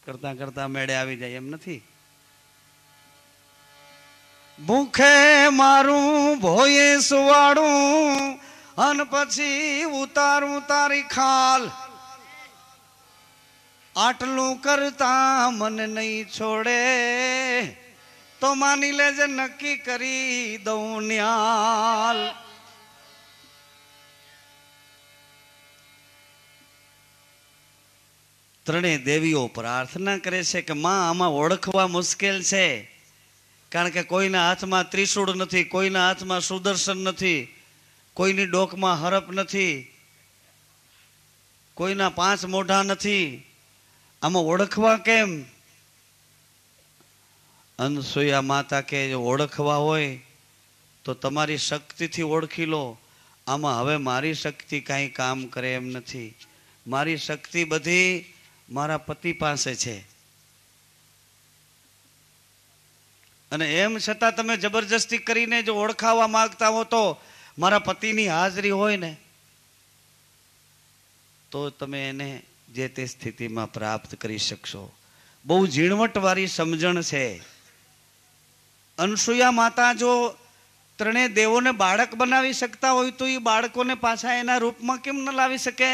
કરતા કરતા મેળે આવી જાય એમ નથી. ભૂખે મારું ભોયે સુવાડું અને પછી ઉતારું તારી ખાલ, આટલું કરતા મને નહીં છોડે તો માની લેજે નક્કી કરી દઉં ન્યાલ. ત્રણેય દેવીઓ પ્રાર્થના કરે છે કે માં આમાં ઓળખવા મુશ્કેલ છે, કારણ કે કોઈના હાથમાં ત્રિશૂળ નથી, કોઈના હાથમાં સુદર્શન નથી, કોઈની ડોકમાં હરપ નથી, કોઈના 5 મોઢા નથી, આમાં ઓળખવા કેમ? અનસૂયા માતા કે જો ઓળખવા હોય તો તમારી શક્તિથી ઓળખી લો. આમાં હવે મારી શક્તિ કાંઈ કામ કરે એમ નથી. મારી શક્તિ બધી મારા પતિ પાસે છે. અને એમ છતાં તમે જબરજસ્તી કરીને જો ઓળખાવા માંગતા હો તો મારા પતિની હાજરી હોય ને તો તમે એને જે તે સ્થિતિમાં પ્રાપ્ત કરી શકશો. બહુ ઝીણવટવાળી સમજણ છે. અનસૂયા માતા જો ત્રણેય દેવોને બાળક બનાવી શકતા હોય તો એ બાળકોને પાછા એના રૂપમાં કેમ ન લાવી શકે?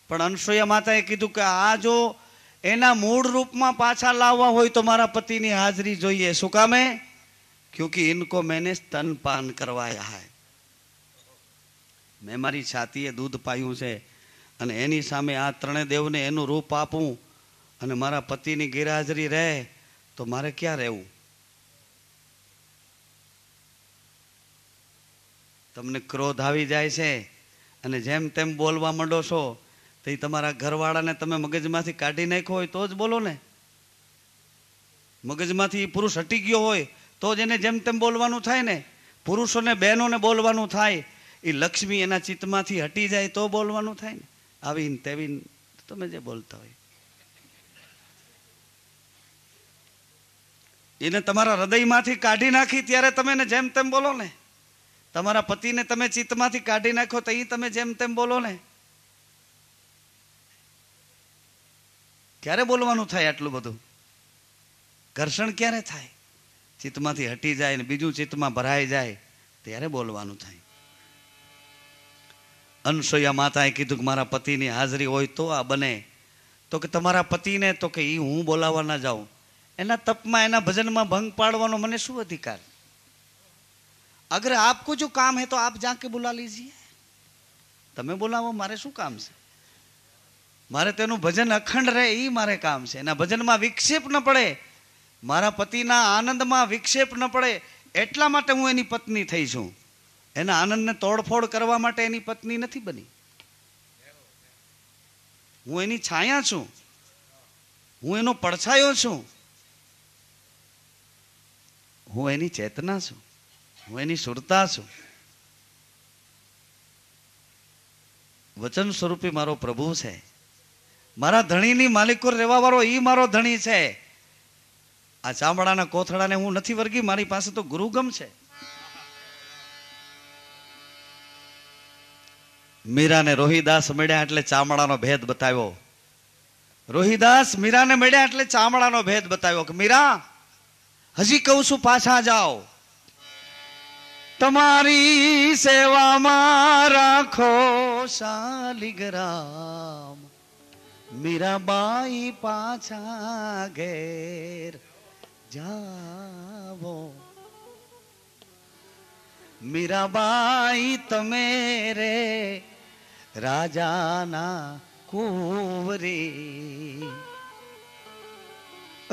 પણ અનસૂયા માતાએ કીધું કે આ જો એના મૂળ રૂપમાં પાછા લાવવા હોય તો મારા પતિની હાજરી જોઈએ. શું કામે? ક્યોંકि ઇનકો મેને સ્તનપાન કરવાયા હૈ. મેં મારી છાતીએ દૂધ પાયું છે અને એની સામે આ ત્રણેય દેવને એનું રૂપ આપું અને મારા પતિની ગેરહાજરી રહે તો મારે ક્યાં રહેવું? તમને ક્રોધ આવી જાય છે અને જેમ તેમ બોલવા માંડો છો તો એ તમારા ઘરવાળાને તમે મગજમાંથી કાઢી નાખ્યો હોય તો જ બોલો ને. મગજમાંથી પુરુષ હટી ગયો હોય તો જ એને જેમ તેમ બોલવાનું થાય ને. પુરુષોને બહેનોને બોલવાનું થાય, એ લક્ષ્મી એના ચિત્તમાંથી હટી જાય તો બોલવાનું થાય ને. આવીને તેવીને તમે જે બોલતા હોય એને તમારા હૃદયમાંથી કાઢી નાખી ત્યારે તમે એને જેમ તેમ બોલો ને. તમારા પતિને તમે ચિત્તમાંથી કાઢી નાખો તો એ તમે જેમ તેમ બોલો ને. ક્યારે બોલવાનું થાય આટલું બધું? ઘર્ષણ ક્યારે થાય? ચિત્તમાંથી હટી જાય ને બીજું ચિત્તમાં ભરાઈ જાય ત્યારે બોલવાનું થાય. અનસૂયા માતાએ કીધું કે મારા પતિની હાજરી હોય તો આ બને. તો કે તમારા પતિને તો કે હું બોલાવવા ના જાઉં. એના તપમાં એના ભજનમાં ભંગ પાડવાનો મને શું અધિકાર? અગર આપકો જો કામ હે તો આપ જાકે बुला लीजिए. તમે બોલાવો, મારે શું કામ છે? મારે તેનું ભજન અખંડ રહે એ મારે કામ છે. એના ભજનમાં વિક્ષેપ ન પડે, મારા પતિના આનંદમાં વિક્ષેપ ન પડે એટલા માટે હું એની પત્ની થઈ છું. એના આનંદને તોડફોડ કરવા માટે એની પત્ની નથી બની. હું એની છાયા છું, હું એનો પડછાયો છું, હું એની ચેતના છું, હું એની સુરતા છું. વચન સ્વરૂપી મારો પ્રભુ છે. મારા ધણીની માલિકો રહેવા વાળો ઈ મારો ધણી છે. આ ચામડાના કોથળાને હું નથી વર્ગી, મારી પાસે તો ગુરુગમ છે. મીરાને રોહિદાસ મળ્યા એટલે ચામડાનો ભેદ બતાવ્યો. રોહિદાસ મીરાને મળ્યા એટલે ચામડાનો ભેદ બતાવ્યો કે મીરા, હજી કહું છું પાછા જાઓ, તમારી સેવામાં રાખો શાલિગ્રામ. મીરાબાઈ પાછા ઘેર જાવો. મીરાબાઈ તમે રે રાજાના કુંવરી,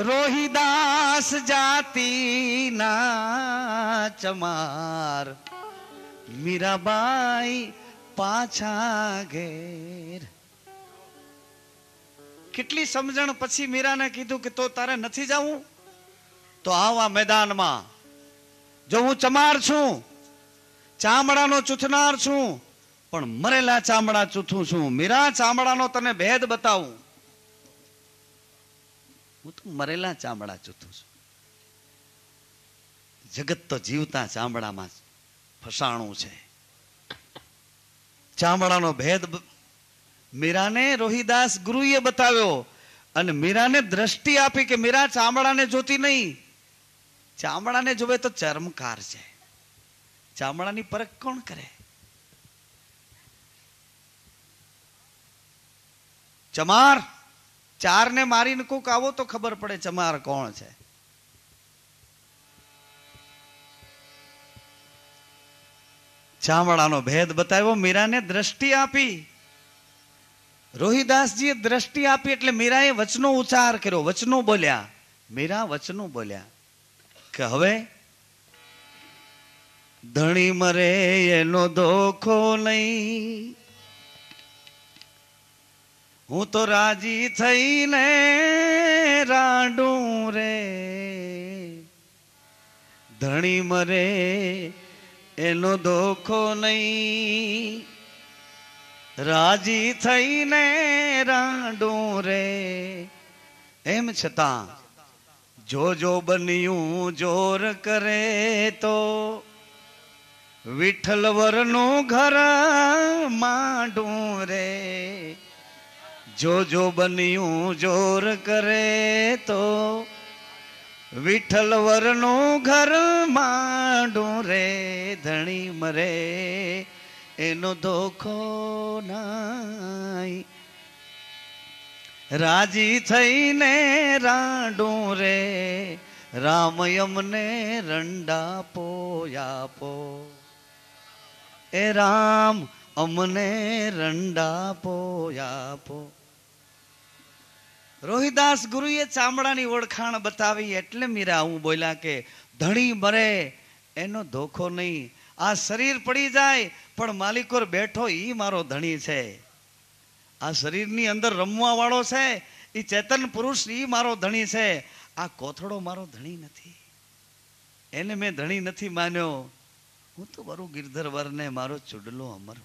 રોહિદાસ જાતિના ચમાર. મીરાબાઈ પાછા ઘેર. કેટલી સમજણ પછી મીરાને કીધું કે તો તારે નથી જવું તો આવા મેદાનમાં. જો હું ચમાર છું, ચામડાનો ચૂથનાર છું, પણ મરેલા ચામડા ચૂથું છું. મીરા, ચામડાનો તને ભેદ બતાવું. હું તો મરેલા ચામડા ચૂથું છું. જગત તો જીવતા ચામડામાં ફસાણું છે. ચામડાનો ભેદ મીરાને રોહિદાસ ગુરુએ બતાવ્યો. અને મીરાને દ્રષ્ટિ આપી કે મીરા ચામડાને જોતી નહીં, ચામડાને જોવે તો ચર્મકાર છે, ચામડાની પરખ કોણ કરે? ચમાર, ચારને મારીને કોક આવો તો ખબર પડે ચમાર કોણ છે. ચામડાનો ભેદ બતાવ્યો, મીરાને દ્રષ્ટિ આપી. રોહિદાસજીએ દ્રષ્ટિ આપી એટલે મીરાએ વચનો ઉચ્ચાર કર્યો, વચનો બોલ્યા. મીરા વચનો બોલ્યા કે હવે ધણી મરે એનો ધોખો નહીં, હું તો રાજી થઈને રાડું રે. ધણી મરે એનો ધોખો નહીં, રાજી થઈને રાડું રે. એમ છતાં જો બન્યું જોર કરે તો વિઠ્ઠલ વરનું ઘર માંડું રે. જો બન્યું જોર કરે તો વિઠ્ઠલ વરનું ઘર માંડું રે. ધણી મરે એનો ધોખો નાય, રાજી થઈને રાડું રે. રામ અમને રંડાપો આપો, એ રામ અમને રંડાપો આપો. રોહિદાસ ગુરુએ ચામડાની ઓળખાણ બતાવી એટલે મીરા હું બોલ્યા કે ધણી મરે એનો ધોખો નહીં. આ શરીર પડી જાય પણ માલિકોર બેઠો ઈ મારો ધણી છે. આ શરીરની અંદર રમવા વાળો છે ઈ ચેતન પુરુષ, ઈ મારો ધણી છે. આ કોથળો મારો ધણી નથી, એને મેં ધણી નથી માન્યો. હું તો મારું ગિરધર વરને મારો ચુડલો અમર.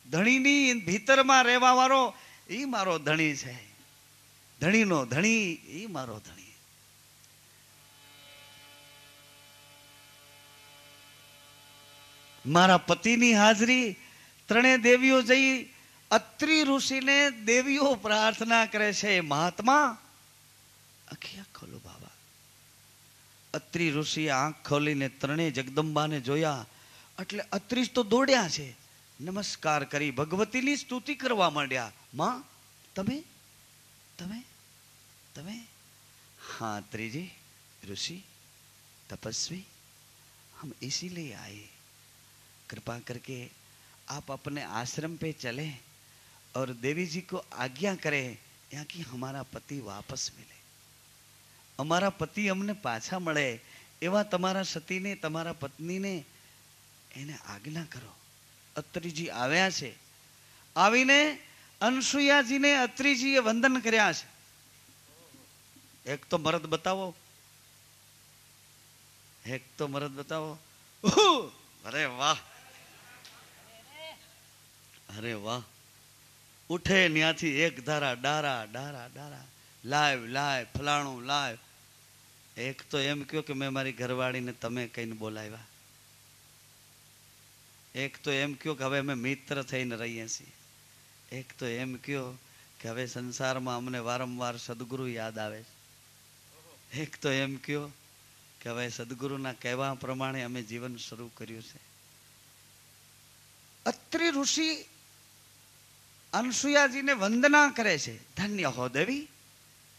ધણીની ભીતરમાં રહેવા વાળો ઈ મારો ધણી છે. ધણીનો ધણી ઈ મારો ધણી. મારા પતિની હાજરી ત્રણે દેવીઓ જઈ અત્રિ ઋષિને દેવીઓ પ્રાર્થના કરે છે, મહાત્મા આખી આંખ ખોલો બાબા. અત્રિ ઋષિએ આંખ ખોલીને ત્રણે જગદંબાને જોયા એટલે અત્રિ તો દોડ્યા છે, નમસ્કાર કરી ભગવતીની સ્તુતિ કરવા માંડ્યા. માં તમે તમે તમે हाँ अत्रि जी ऋषि तपस्वी, हम इसीलिए आए, कृपा करके आप अपने आश्रम पे चले और देवी जी को आज्ञा करें यहाँ की हमारा पति वापस मिले, हमारा पति हमने पाछा મળે એવા તમારા સતીને તમારા પત્નીને એને આજ્ઞા કરો. અત્રિજી આવ્યા છે. આવીને અનસુયાજીને અત્રિજીએ વંદન કર્યા છે. એક તો મરદ બતાવો, એક તો મરદ બતાવો. અરે વાહ, અરે વાહ. ઉઠે ત્યાંથી એક ધારા ડારા ડારા ડારા, લાઈવ લાઈવ ફલાણું લાઈવ. એક તો એમ કયો કે મેં મારી ઘરવાળીને તમે કહીને બોલાવ્યા. એક તો એમ કયો કે હવે અમે મિત્ર થઈને રહીએ છીએ. એક તો એમ કયો કે હવે સંસારમાં અમને વારંવાર સદગુરુ યાદ આવે છે. એક તો એમ કયો કે હવે સદગુરુના કહેવા પ્રમાણે અમે જીવન શરૂ કર્યું છે. અત્રિ ઋષિ અનસુયાજીને વંદના કરે છે. ધન્ય હો દેવી,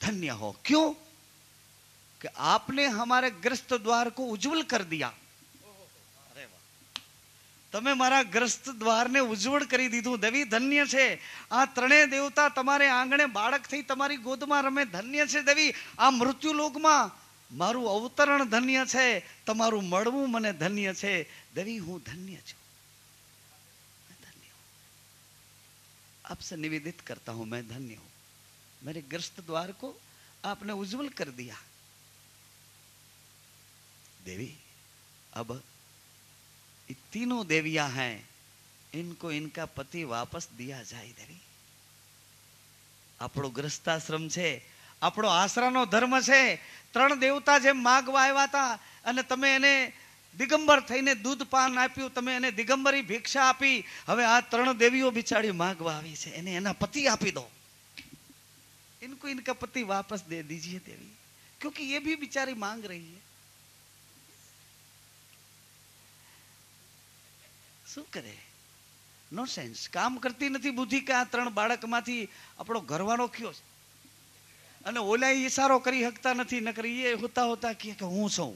धन्य हो. क्यों? कि आपने हमारे ग्रस्त द्वार को उज्जवल कर दिया. अरे वाह, તમે મારા ગ્રસ્ત દ્વારને ઉજ્જવળ કરી દીધું. દેવી ધન્ય છે. આ ત્રણેય દેવતા તમારે આંગણે બાળક થઈ તમારી ગોદમાં રમે. ધન્ય છે દેવી. આ મૃત્યુ લોકમાં મારું અવતરણ ધન્ય છે, તમારું મળવું મને ધન્ય છે. દેવી હું ધન્ય છું, धन्य हूं. आपसे निवेदित करता हूं, मैं धन्य हूं. मेरे ग्रस्त द्वार को आपने उज्जवल कर दिया. देवी अब ये तीनों देवियां हैं, इनको इनका पति वापस दिया जाए. देवी આપણો ગ્રસ્તાશ્રમ છે, આપણો આશરાનો ધર્મ છે. ત્રણ દેવતા જેમ માગવા આવ્યા હતા અને તમે એને દિગંબર થઈને દૂધ પાન આપ્યું, તમે એને દિગંબરી ભિક્ષા આપી. હવે આ ત્રણ દેવીઓ બિચારી માગવા આવી છે, એને એના પતિ આપી દો. इनको इनको इनका पति वापस दे दीजिए देवी, क्योंकि ये भी बेचारी मांग रही है। શું કરે? નો સેન્સ. કામ કરતી નથી બુદ્ધિ કે આ 3 બાળકમાંથી આપણો ઘરવાળો કયો છે, અને ઓલા ઈશારો કરી શકતા નથી, નકર એ હોતા હોતા કે હું છું.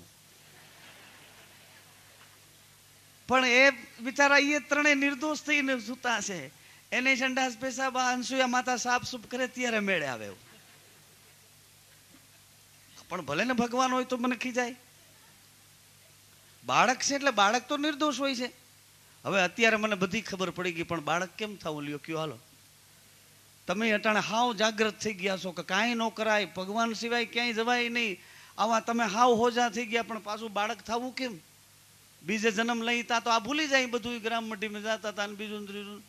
પણ એ બિચારા એ 3 નિર્દોષ થઈને સૂતા છે. એને સંડાસ પેશાબ અનસુયા માતા સાફ સુફ કરે ત્યારે મેળે આવે. પણ ભલે ને ભગવાન હોય તો મને ખીજાય. બાળક છે એટલે બાળક તો નિર્દોષ હોય છે. હવે અત્યારે મને બધી ખબર પડી ગઈ, પણ બાળક કેમ થવું લ્યો કયો? હાલો, તમે અટાણે હાવ જાગ્રત થઈ ગયા છો કે કાંઈ ન કરાય, ભગવાન સિવાય ક્યાંય જવાય નહીં. આવા તમે હાવ હોજા થઈ ગયા, પણ પાછું બાળક થવું કેમ? બીજે જન્મ લઈતા તો આ ભૂલી જાય બધું. ગ્રામ મઢીમાં જતા હતા, બીજું ત્રીજું.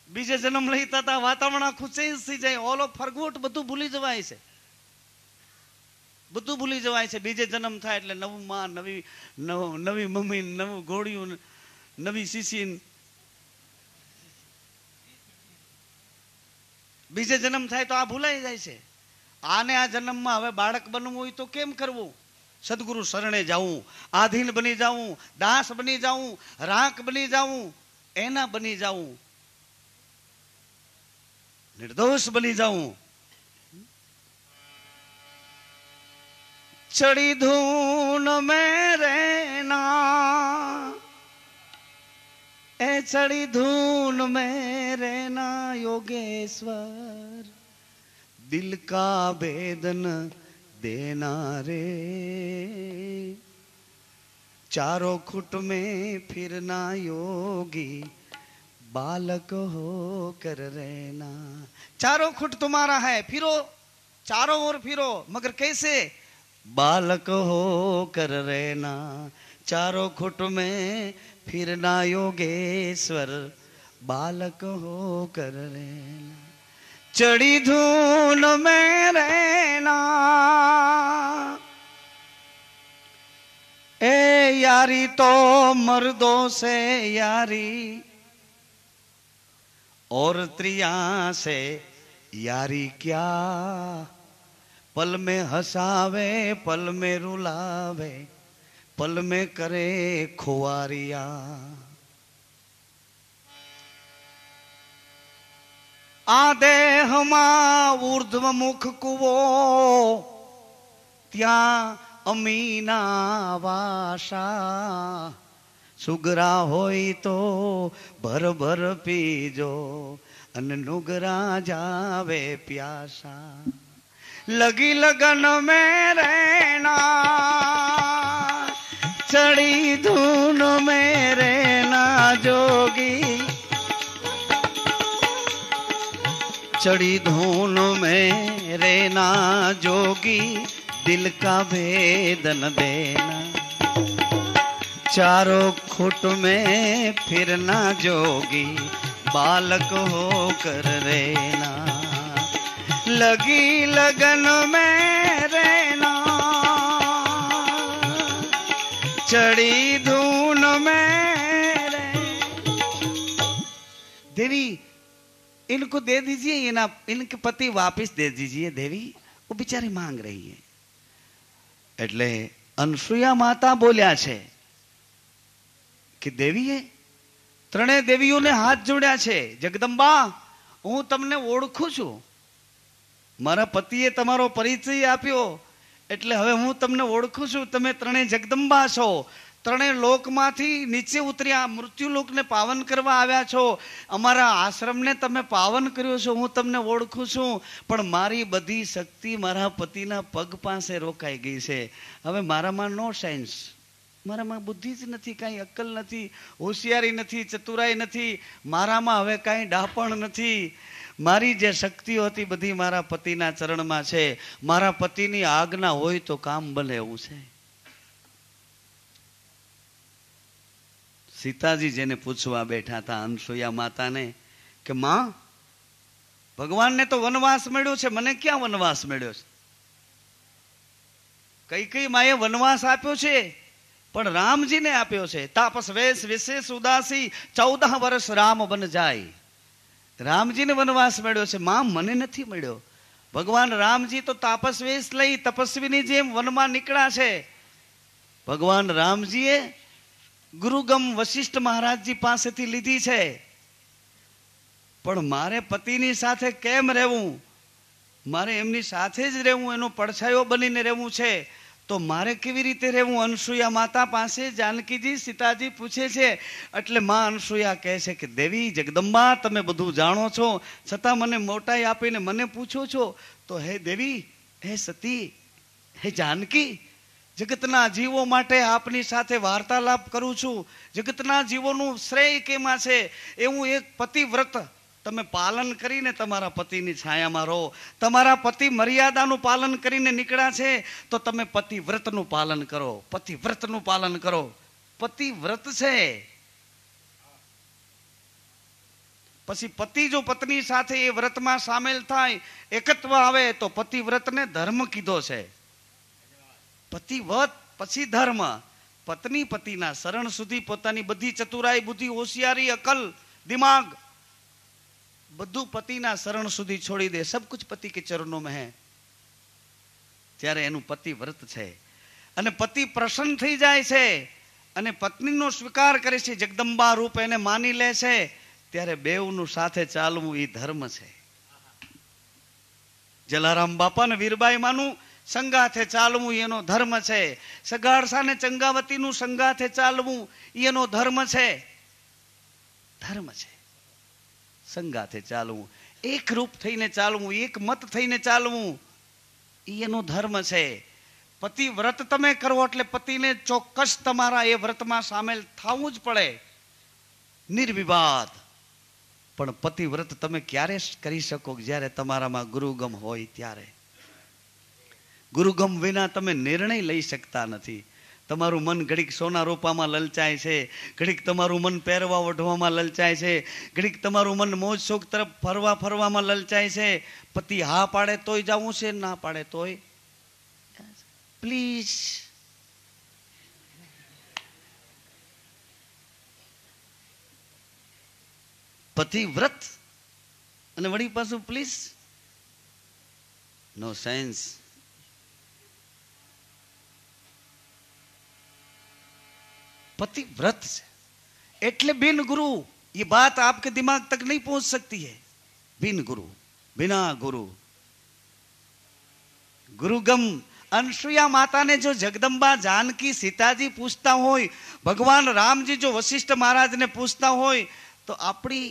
બીજે જન્મ લઈતા હતા, વાતાવરણ આખું ચેન્જ થઈ જાય. ઓલ ઓફ ફરગોટ બધું ભૂલી જવાય છે, બધું ભૂલી જવાય છે. બીજે જન્મ થાય એટલે નવું માં, નવી મમ્મી, નવું ઘોડિયું, નવી શીશી. બીજે જન્મ થાય તો આ ભૂલાઈ જાય છે. આને આ જન્મમાં હવે બાળક બનવું હોય તો કેમ કરવું? સદગુરુ શરણે જાવું, આધીન બની જાવું, દાસ બની જાવું, રાખ બની જાવું, એના બની જાવું, નિર્દોષ બની જાવું. ચડી ધૂન में रहना, ए चढ़ी धून में रहना योगेश्वर, दिल का भेदन देना रे, चारों खुट में फिरना योगी, बालक हो कर रहना. चारों खुट तुम्हारा है, फिरो चारों ओर फिरो, मगर कैसे? बालक हो कर रहना, चारों खुट में फिरना योगेश्वर, बालक हो कर रहना. चढ़ी धून में रहना, ए यारी तो मर्दों से यारी, और त्रिया से यारी क्या, पल में हंसावे पल में रुलावे, पल में करे खुआरिया. आ देहમાં ઊર્ધ્વ મુખ કુવો, ત્યાં અમીના વાસા, સુગરા હોય તો ભર ભર પીજો, અને નુગરા જાવે પ્યાસા. लगी लगन में रहना, चढ़ी धून में रहना जोगी, चढ़ी धून में रहना जोगी, दिल का भेदन देना, चारों खुट में फिरना जोगी, बालक होकर रहना. लगी लगन में रहना, चढ़ी धून में देवी, इनको दे दीजिए, ये ना इनके पति वापस दे दीजिए देवी, वो बेचारी मांग रही है. એટલે અનસુયા માતા બોલ્યા છે કે દેવીએ 3 દેવીઓને હાથ જોડ્યા છે. જગદંબા, હું તમને ઓળખું છું, મારા પતિએ તમારો પરિચય આપ્યો, એટલે હવે હું તમને ઓળખું છું. તમે 3 જગદંબા છો, 3 લોકમાંથી નીચે ઉતર્યા, મૃત્યુલોકને પાવન કરવા આવ્યા છો, અમારા આશ્રમને તમે પાવન કર્યો છો, હું તમને ઓળખું છું. પણ મારી બધી શક્તિ મારા પતિના પગ પાસે રોકાઈ ગઈ છે. હવે મારામાં નો સાયન્સ, મારામાં બુદ્ધિ જ નથી, કાંઈ અક્કલ નથી, હોશિયારી નથી, ચતુરાઈ નથી, મારામાં હવે કાંઈ ડાપણ નથી. મારી જે શક્તિઓ હતી બધી મારા પતિના ચરણમાં છે. મારા પતિની આજ્ઞા હોય તો કામ બને એવું છે. સીતાજી જેને પૂછવા બેઠા હતા અનસુયા માતાને કે માં, ભગવાનને તો વનવાસ મળ્યો છે, મને ક્યાં વનવાસ મળ્યો છે? કઈ કઈ માએ વનવાસ આપ્યો છે, પણ રામજીને આપ્યો છે. તાપસ વેશ વિશેષ ઉદાસી 14 વર્ષ રામ બન જાય. રામજીને વનવાસ મળ્યો છે, માં મને નથી મળ્યો. ભગવાન રામજી તો તાપસવેશ લઈ તપસ્વીની જેમ વનમાં નીકળ્યા છે. ભગવાન રામજીએ ગુરુગમ વશિષ્ઠ મહારાજજી પાસેથી લીધી છે. પણ મારે પતિની સાથે કેમ રહેવું? મારે એમની સાથે જ રહેવું, એનો પડછાયો બનીને રહેવું છે. તો મારે કેવી રીતે રહેવું? અનસુયા માતા પાસે જાનકીજી સીતાજી પૂછે છે. એટલે માં અનસુયા કહે છે કે દેવી જગદંબા, તમે બધું જાણો છો, છતાં મને મોટાઈ આપીને મને પૂછો છો. તો હે દેવી, હે સતી, હે જાનકી, જગતના જીવો માટે આપની સાથે વાર્તાલાપ કરું છું. જગતના જીવોનું શ્રેય કેમાં છે એવું એક પતિવ્રત તમે પાલન કરીને તમારા પતિની છાયામાં રહો. તમારા પતિ મર્યાદાનું પાલન કરીને નીકળ્યા છે, તો તમે પતિવ્રતનું પાલન કરો. પતિવ્રતનું પાલન કરો. પતિવ્રત છે. પછી પતિ જો પત્ની સાથે એ વ્રતમાં સામેલ થાય, એકત્વ આવે, તો પતિવ્રતને ધર્મ કીધો છે. પતિવ્રત પછી ધર્મ. પત્ની પતિના શરણ સુધી પોતાની બધી ચતુરાઈ, બુદ્ધિ, હોશિયારી, અકલ, દિમાગ બધું પતિના શરણ સુધી છોડી દે. સબ કુછ પતિ કે ચરણો में है. ત્યારે એનું પતિ વ્રત છે. અને પતિ પ્રસન્ન થઈ જાય છે અને પત્નીનો સ્વીકાર કરે છે, જગદંબા રૂપ એને માની લે છે. ત્યારે બેવનું સાથે ચાલવું એ ધર્મ છે. જલારામ બાપા ને વીરબાઈ માનું સંગાથે ચાલવું એનો ધર્મ છે. સગાડસા ને ચંગાવતીનું સંગાથે ચાલવું એનો ધર્મ છે. ધર્મ છે સંગાથે ચાલવું, એક રૂપ થઈને ચાલવું, એક મત થઈને ચાલવું એનો ધર્મ છે. પતિ વ્રત તમે કરો એટલે પતિને ચોક્કસ તમારા એ વ્રતમાં સામેલ થવું જ પડે, નિર્વિવાદ. પણ પતિ વ્રત તમે ક્યારે કરી શકો? જ્યારે તમારામાં ગુરુગમ હોય ત્યારે. ગુરુગમ વિના તમે નિર્ણય લઈ શકતા નથી. તમારું મન ઘડીક સોના રૂપામાં લલચાય છે, ઘડીક તમારું મન પહેરવા ઓઢવામાં લલચાય છે, ઘડીક તમારું મન મોજ શોખ તરફ ફરવામાં લલચાય છે. પતિ હા પાડે તોય જવું છે, ના પાડે તોય પ્લીઝ. પતિ વ્રત અને વળી પાછું પ્લીઝ. No sense. पति व्रत से એટલે बिन गुरु ये बात आपके दिमाग तक नहीं पहुंच सकती है. बिन गुरु, बिना गुरु. गुरुगम अनसुया माता ने जो जगदंबा जानकी सीताजी पूछता होय, भगवान राम जी जो वशिष्ठ महाराज ने पूछता होय, तो अपनी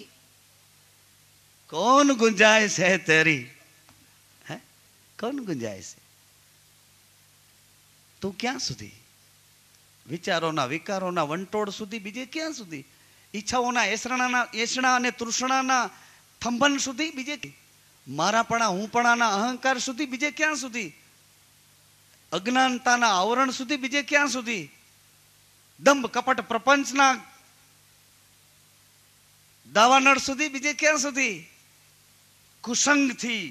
कौन गुंजाइश है तेरी? है कौन गुंजाइश है? तू क्या सुधी? વિચારોના વિકારોના વંટોળ સુધી, બીજે ક્યાં સુધી? ઈચ્છાઓના એસણા અને તૃષ્ણાના થંભન સુધી, બીજે મારાપણા હુંપણાના અહંકાર સુધી, બીજે ક્યાં સુધી? અજ્ઞાનતાના આવરણ સુધી, બીજે ક્યાં સુધી? દંભ કપટ પ્રપંચના દાવાનળ સુધી, બીજે ક્યાં સુધી? કુસંગથી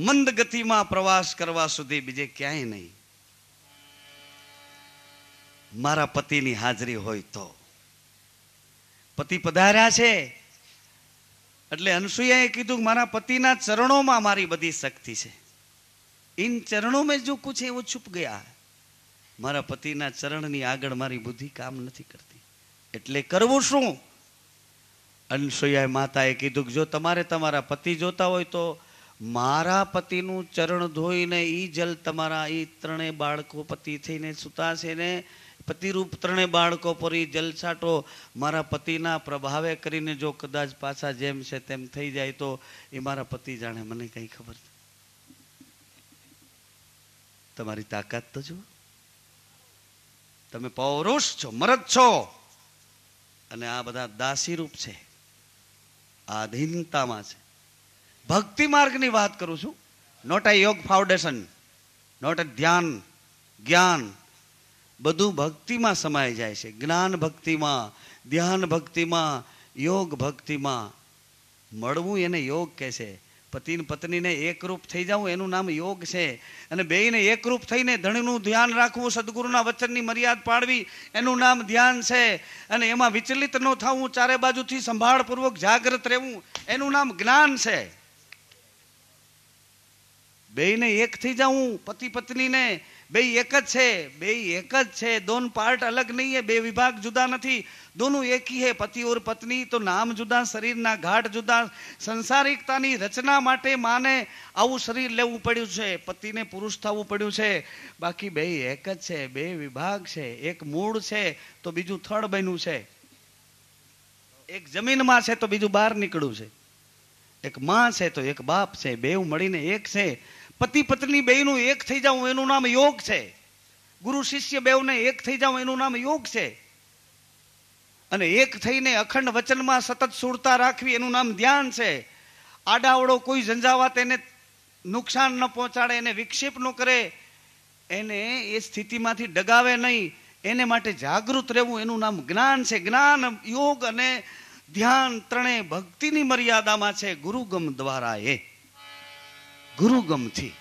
મંદ ગતિમાં પ્રવાસ કરવા સુધી, બીજે ક્યાંય નહીં. મારા પતિની હાજરી હોય તો. પતિ પધાર્યા છે એટલે અનસુયાએ કીધું મારા પતિના ચરણોમાં મારી બધી શક્તિ છે. इन चरणों में जो कुछ है वो छुप गया है. મારા પતિના ચરણની આગળ મારી બુદ્ધિ કામ નથી કરતી. એટલે કરવું શું? અનસુયા માતાએ કીધું કે જો તમારે તમારા પતિ જોતા હોય તો મારા પતિનું ચરણ ધોઈને ઈ જલ તમારા ઈ ત્રણેય બાળકો પતિ થઈને સુતા છે ને પતિરૂપ ત્રણેય બાળકો પર ઈ જલ છાંટો. મારા પતિના પ્રભાવે કરીને જો કદાચ પાછા જેમ છે તેમ થઈ જાય તો એ મારા પતિ જાણે, મને કઈ ખબર. તમારી તાકાત તો જુઓ. તમે પૌરુષ છો, મરદ છો, અને આ બધા દાસી રૂપ છે, આધીનતામાં છે. ભક્તિ માર્ગની વાત કરું છું, નોટ અ યોગ ફાઉન્ડેશન, નોટ અ ધ્યાન જ્ઞાન. બધું ભક્તિમાં સમાઈ જાય છે. જ્ઞાન ભક્તિમાં, ધ્યાન ભક્તિમાં, યોગ ભક્તિમાં. મળવું એને યોગ કહે છે. પતિ પત્નીને એકરૂપ થઈ જવું એનું નામ યોગ છે. અને બેયને એકરૂપ થઈને ધણીનું ધ્યાન રાખવું, સદગુરુના વચનની મર્યાદા પાડવી એનું નામ ધ્યાન છે. અને એમાં વિચલિત ન થવું, ચારે બાજુથી સંભાળપૂર્વક જાગૃત રહેવું એનું નામ જ્ઞાન છે. બેયને એક થઈ જાઉં, પતિ પત્નીને બે એક જ છે, બે એક જ છે, दोन पार्ट अलग नहीं है, બે વિભાગ જુદા નથી, दोनों एक ही है, पति और पत्नी। तो नाम जुदा, શરીરના ઘાટ જુદા, સંસારિકતાની રચના માટે માને આવું શરીર લેવું પડ્યું છે, પતિને પુરુષ થવું પડ્યું છે, બાકી બે એક જ છે, બે વિભાગ છે, એક મૂળ છે તો બીજું થડ બન્યું છે, એક જમીનમાં છે તો બીજું બહાર નીકળ્યું છે, એક માં છે તો એક બાપ છે, બે મળીને એક છે। પતિ પત્ની બેયનું એક થઈ જાવ એનું નામ યોગ છે, ગુરુ શિષ્ય બેવને એક થઈ જાવ એનું નામ યોગ છે, અને એક થઈને અખંડ વચનમાં સતત સુરતા રાખવી એનું નામ ધ્યાન છે। આડાવડો કોઈ ઝંઝાવાત એને નુકસાન ન પહોંચાડે, એને વિક્ષેપ ન કરે, એને એ સ્થિતિમાંથી ડગાવે નહીં, એને માટે જાગૃત રહેવું એનું નામ જ્ઞાન છે। જ્ઞાન, યોગ અને ધ્યાન ત્રણે ભક્તિની મર્યાદામાં છે, ગુરુગમ દ્વારા, એ ગુરુગમથી।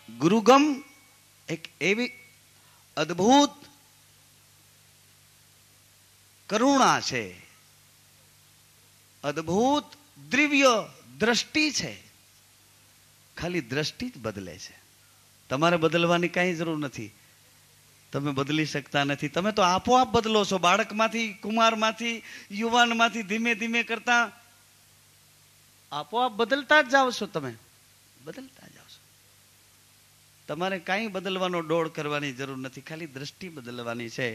ગુરુગમ એક એવી અદ્ભુત કરુણા છે, અદ્ભુત દિવ્ય દ્રષ્ટિ છે, ખાલી દ્રષ્ટિ જ બદલે છે, તમારે બદલવાની કઈ જરૂર નથી, તમે બદલી શકતા નથી, તમે તો આપોઆપ બદલો છો, બાળકમાંથી, કુમારમાંથી, યુવાનમાંથી ધીમે ધીમે કરતા આપોઆપ બદલતા જ જાઓ છો, તમે બદલતા જાઓ છો, તમારે કાંઈ બદલવાનો દોડ કરવાની જરૂર નથી, ખાલી દ્રષ્ટિ બદલવાની છે।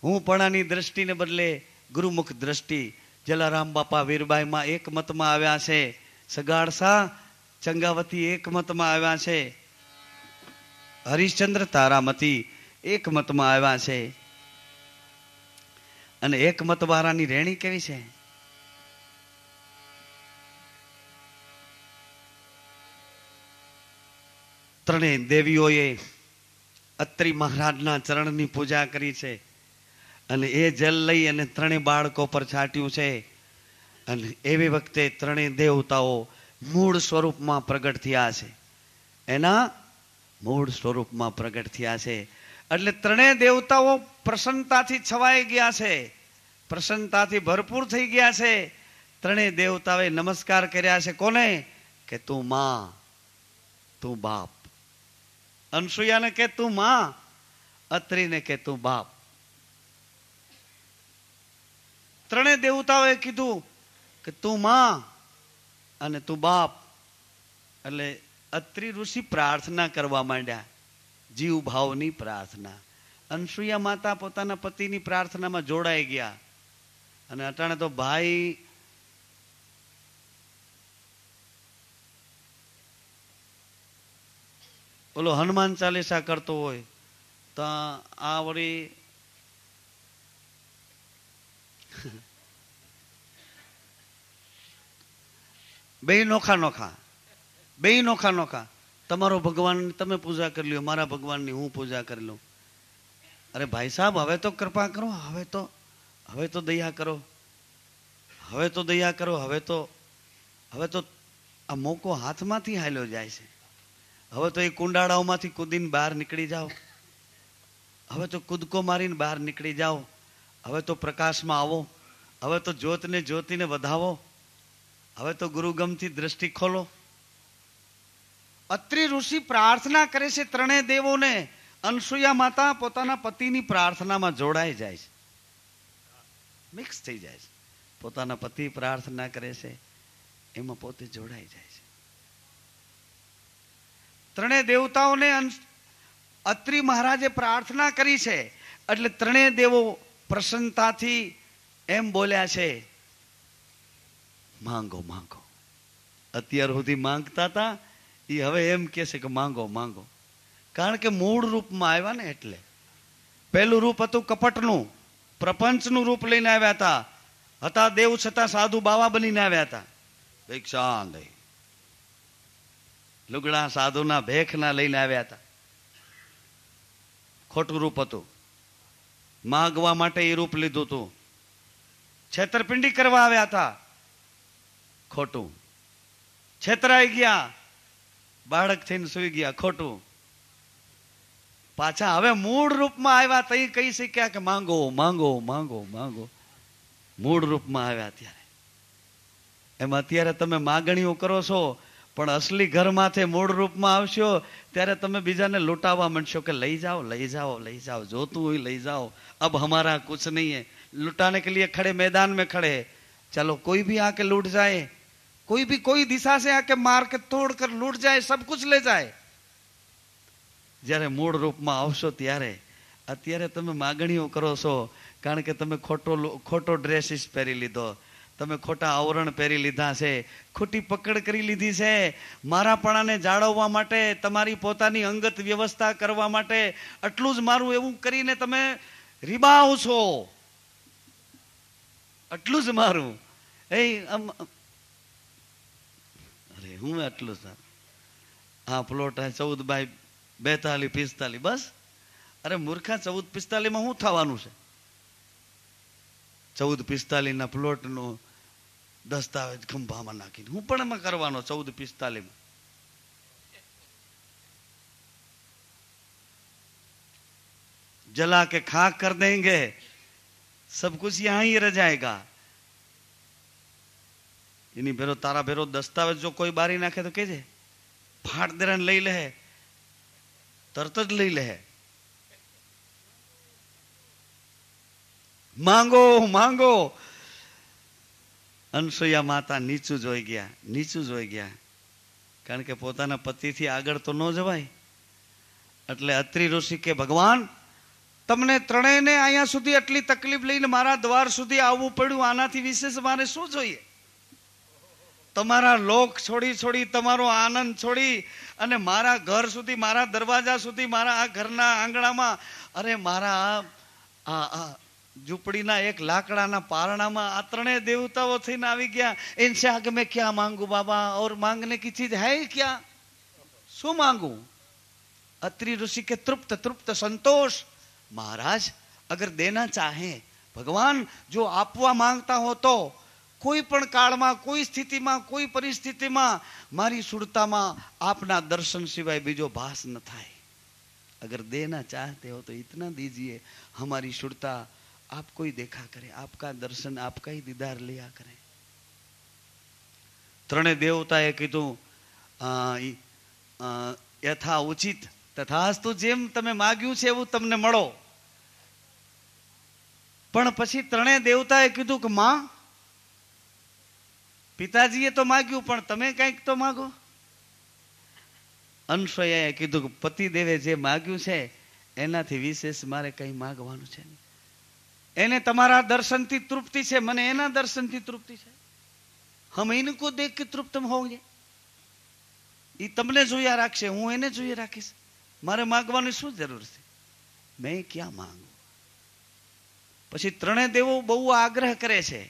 હું પણાની દ્રષ્ટિને બદલે ગુરુમુખ દ્રષ્ટિ। જલારામ બાપા વીરબાઈમાં એક મતમાં આવ્યા છે, સગાડસા ચંગાવતી એક મતમાં આવ્યા છે, હરિશ્ચંદ્ર તારામતી એક મતમાં આવ્યા છે, અને એક મતવાળાની રેણી કેવી છે? ત્રણેય દેવીઓએ અત્રિ મહારાજના ચરણની પૂજા કરી છે, અને એ જલ લઈ અને ત્રણેય બાળકો પર છાંટ્યું છે, અને એવી વખતે ત્રણેય દેવતાઓ મૂળ સ્વરૂપમાં પ્રગટ થયા છે, એના મૂળ સ્વરૂપમાં પ્રગટ થયા છે। એટલે ત્રણેય દેવતાઓ પ્રસન્નતાથી છવાઈ ગયા છે, પ્રસન્નતાથી ભરપૂર થઈ ગયા છે। ત્રણેય દેવતાઓએ નમસ્કાર કર્યા છે, કોને? કે તું માં, તું બાપ। અનસુયાને કે તું માં, અત્રિને કે તું બાપ। ત્રણેય દેવતાઓએ કીધું કે તું માં અને તું બાપ, એટલે અત્રિ ઋષિ પ્રાર્થના કરવા માંડ્યા, જીવ ભાવની પ્રાર્થના। અનસુયા માતા પોતાના પતિની પ્રાર્થનામાં જોડાઈ ગયા, અને અટાણે તો ભાઈ ઓલો હનુમાન ચાલીસા કરતો હોય તો આ વળી બે નોખા નોખા, બે નોખા નોખા, તમારો ભગવાન તમે પૂજા કરી લ્યો, મારા ભગવાનની હું પૂજા કરી લઉં। અરે ભાઈ સાહેબ, હવે તો કૃપા કરો, હવે તો દયા કરો, હવે તો દયા કરો, હવે તો આ મોકો હાથમાંથી હાલ્યો જાય છે, હવે તો એ કુંડાળાઓમાંથી કૂદીને બહાર નીકળી જાઓ, હવે તો કૂદકો મારીને બહાર નીકળી જાઓ, હવે તો પ્રકાશમાં આવો, હવે તો જ્યોતિને વધાવો, હવે તો ગુરુગમથી દ્રષ્ટિ ખોલો। અત્રિ ઋષિ પ્રાર્થના કરે છે ત્રણેય દેવોને, અનસુયા માતા પોતાના પતિની પ્રાર્થનામાં જોડાઈ જાય છે, મિક્સ થઈ જાય છે, પોતાના પતિ પ્રાર્થના કરે છે એમાં પોતે જોડાઈ જાય છે। ત્રણેય દેવતાઓને અત્રિ મહારાજે પ્રાર્થના કરી છે, એટલે ત્રણેય દેવો પ્રસન્નતાથી એમ બોલ્યા છે, માંગો માંગો। અત્યાર સુધી માંગતા હતા, એ હવે એમ કે છે કે માંગો માંગો, કારણ કે મૂળ રૂપમાં આવ્યા ને, એટલે પહેલું રૂપ હતું કપટનું, પ્રપંચનું રૂપ લઈને આવ્યા હતા દેવ છતાં સાધુ બાવા બનીને આવ્યા હતા, ભિક્ષા દે લુગડા સાધુના ભેખના લઈને આવ્યા હતા, ખોટું રૂપ હતું, માગવા માટે એ રૂપ લીધું હતું, છેતરપિંડી કરવા આવ્યા હતા, ખોટું, છેતરાઈ ગયા, બાળક થઈને સુઈ ગયા, ખોટું, પાછા હવે મૂળ રૂપમાં આવ્યા તઈ કહી શક્યા કે માંગો માંગો માંગો માંગો, મૂળ રૂપમાં આવ્યા ત્યારે એમાં અત્યારે તમે માગણીઓ કરો છો, પણ અસલી ઘર માથે મૂળ રૂપમાં આવશો ત્યારે તમે બીજાને લૂંટાવા માંડશો કે લઈ જાઓ લઈ જાઓ લઈ જાઓ, જોતું હોય લઈ જાઓ, अब हमारा कुछ नहीं है, लुटाने के लिए खड़े मैदान में खड़े, चलो कोई भी आके लूट जाए, कोई भी कोई दिशा से आके मार के तोड़ कर लूट जाए, सब कुछ ले जाए. જ્યારે મૂળ રૂપમાં આવશો ત્યારે અત્યારે તમે માગણીઓ કરો છો કારણ કે તમે ખોટો ડ્રેસીસ પહેરી લીધો, તમે ખોટા આવરણ પહેરી લીધા છે, ખોટી પકડ કરી લીધી છે. મારાપણાને જાળવવા માટે, તમારી પોતાની અંગત વ્યવસ્થા કરવા માટે આટલું જ મારું એવું કરીને તમે રીબાવ છો, આટલું જ મારું. અરે હું આટલું જ હા પ્લોટ 14x42 45 બસ. અરે મૂર્ખા 14-45 માં શું થવાનું છે? 14-45 ના પ્લોટ નો દસ્તાવેજ ખંભામાં નાખીને હું પણ એમાં કરવાનો 14-45 માં. जला के खाक कर देंगे, सब कुछ यहां ही रह जाएगा. એની ભેરો તારા ભેરો દસ્તાવેજ જો કોઈ બારી નાખે તો કેજે ફાટ દેરાને લઈ લે, તરત જ લઈ લે. માંગો માંગો. અનસુયા માતા નીચું જોઈ ગયા, કારણ કે પોતાના પતિથી આગળ તો ન જવાય. એટલે અત્રિ ઋષિ કે ભગવાન તમને ત્રણેયને અહીંયા સુધી આટલી તકલીફ લઈને મારા દ્વાર સુધી આવવું પડ્યું, આનાથી વિશેષ મારે શું જોઈએ? તમારા લોક છોડી છોડી, તમારો આનંદ છોડી અને મારા ઘર સુધી, મારા દરવાજા સુધી, મારા આ ઘરના આંગણામાં, અરે મારા આ ઝૂંપડીના એક લાકડાના પારણામાં આ ત્રણેય દેવતાઓ થઈને આવી ગયા. इनसे आगे मैं क्या मांगू बाबा, और मांगने की चीज है क्या? શું માંગુ? અત્રિ ऋषि के तृप्त तृप्त संतोष. महाराज अगर देना चाहे, भगवान जो आपवा मांगता हो तो કોઈ પણ કાળમાં, કોઈ સ્થિતિમાં, કોઈ પરિસ્થિતિમાં મારી સુરતામાં આપના દર્શન સિવાય બીજો ભાસ ન થાય. अगर देना चाहते हो तो इतना दीजिए, हमारी सुरता आपको ही देखा करे, आपका दर्शन, आपका ही दीदार लिया करे. ત્રણે દેવતાએ કીધું યથા ઉચિત તથાસ્તુ, જેમ તમે માગ્યું છે એવું તમને મળો. પણ પછી ત્રણે દેવતાએ કીધું કે માં, પિતાજીએ તો માગ્યું પણ તમે કંઈક તો માગો. અનસૂયાએ કીધું કે પતિદેવે જે માગ્યું છે એનાથી વિશેષ મારે કઈ માગવાનું છે નહીં. એને તમારા દર્શનથી તૃપ્તિ છે, મને એના દર્શનથી તૃપ્તિ છે. હમ ઇनको देख के तृप्त होंगे. એ તમને જોયા રાખશે, હું એને જોઈએ રાખીશ. મારે માગવાની શું જરૂર છે? મેં ક્યાં માંગુ? પછી ત્રણે દેવો બહુ આગ્રહ કરે છે.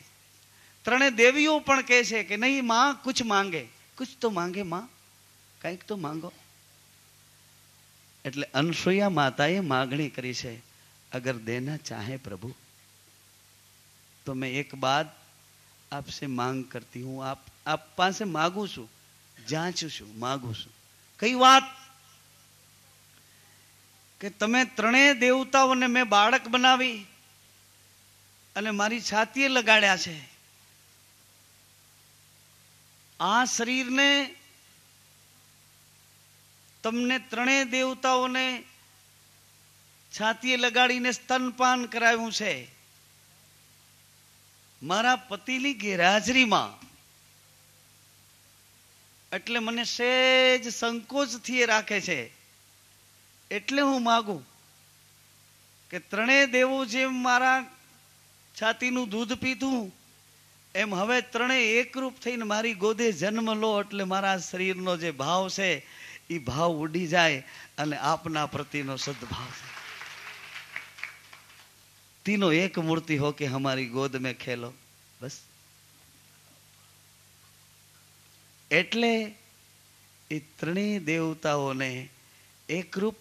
ત્રણે દેવીઓ પણ કહે છે કે નહીં માં, કુછ માંગે, કુછ તો માંગે માં, કંઈક તો માંગો. એટલે અનસૂયા માતાએ માગણી કરી છે, અગર દેના ચાહે પ્રભુ તો मैं एक बात आपसे मांग करती हूँ. आप પાસે માગું છું, જાંચું છું, માગું છું. કઈ વાત? કે તમે ત્રણેય દેવતાઓને મેં બાળક બનાવી અને મારી છાતીએ લગાડ્યા છે. આ શરીરને તમને ત્રણેય દેવતાઓને છાતીએ લગાડીને સ્તનપાન કરાવ્યું છે. મારા પતિની ગેરહાજરીમાં. એટલે મને સહેજ સંકોચથી રાખે છે. એટલે હું માગું કે ત્રણેય દેવો જેમ મારા છાતીનું દૂધ પીધું એમ હવે ત્રણેય એકરૂપ થઈને મારી ગોદે જન્મ લો, એટલે મારા શરીરનો જે ભાવ છે એ ભાવ ઉડી જાય અને આપના પ્રતિનો સદભાવ છે. तीनों एक मूर्ति हो के हमारी गोद में खेलो, बस. એટલે એ ત્રણેય દેવતાઓને એક રૂપ,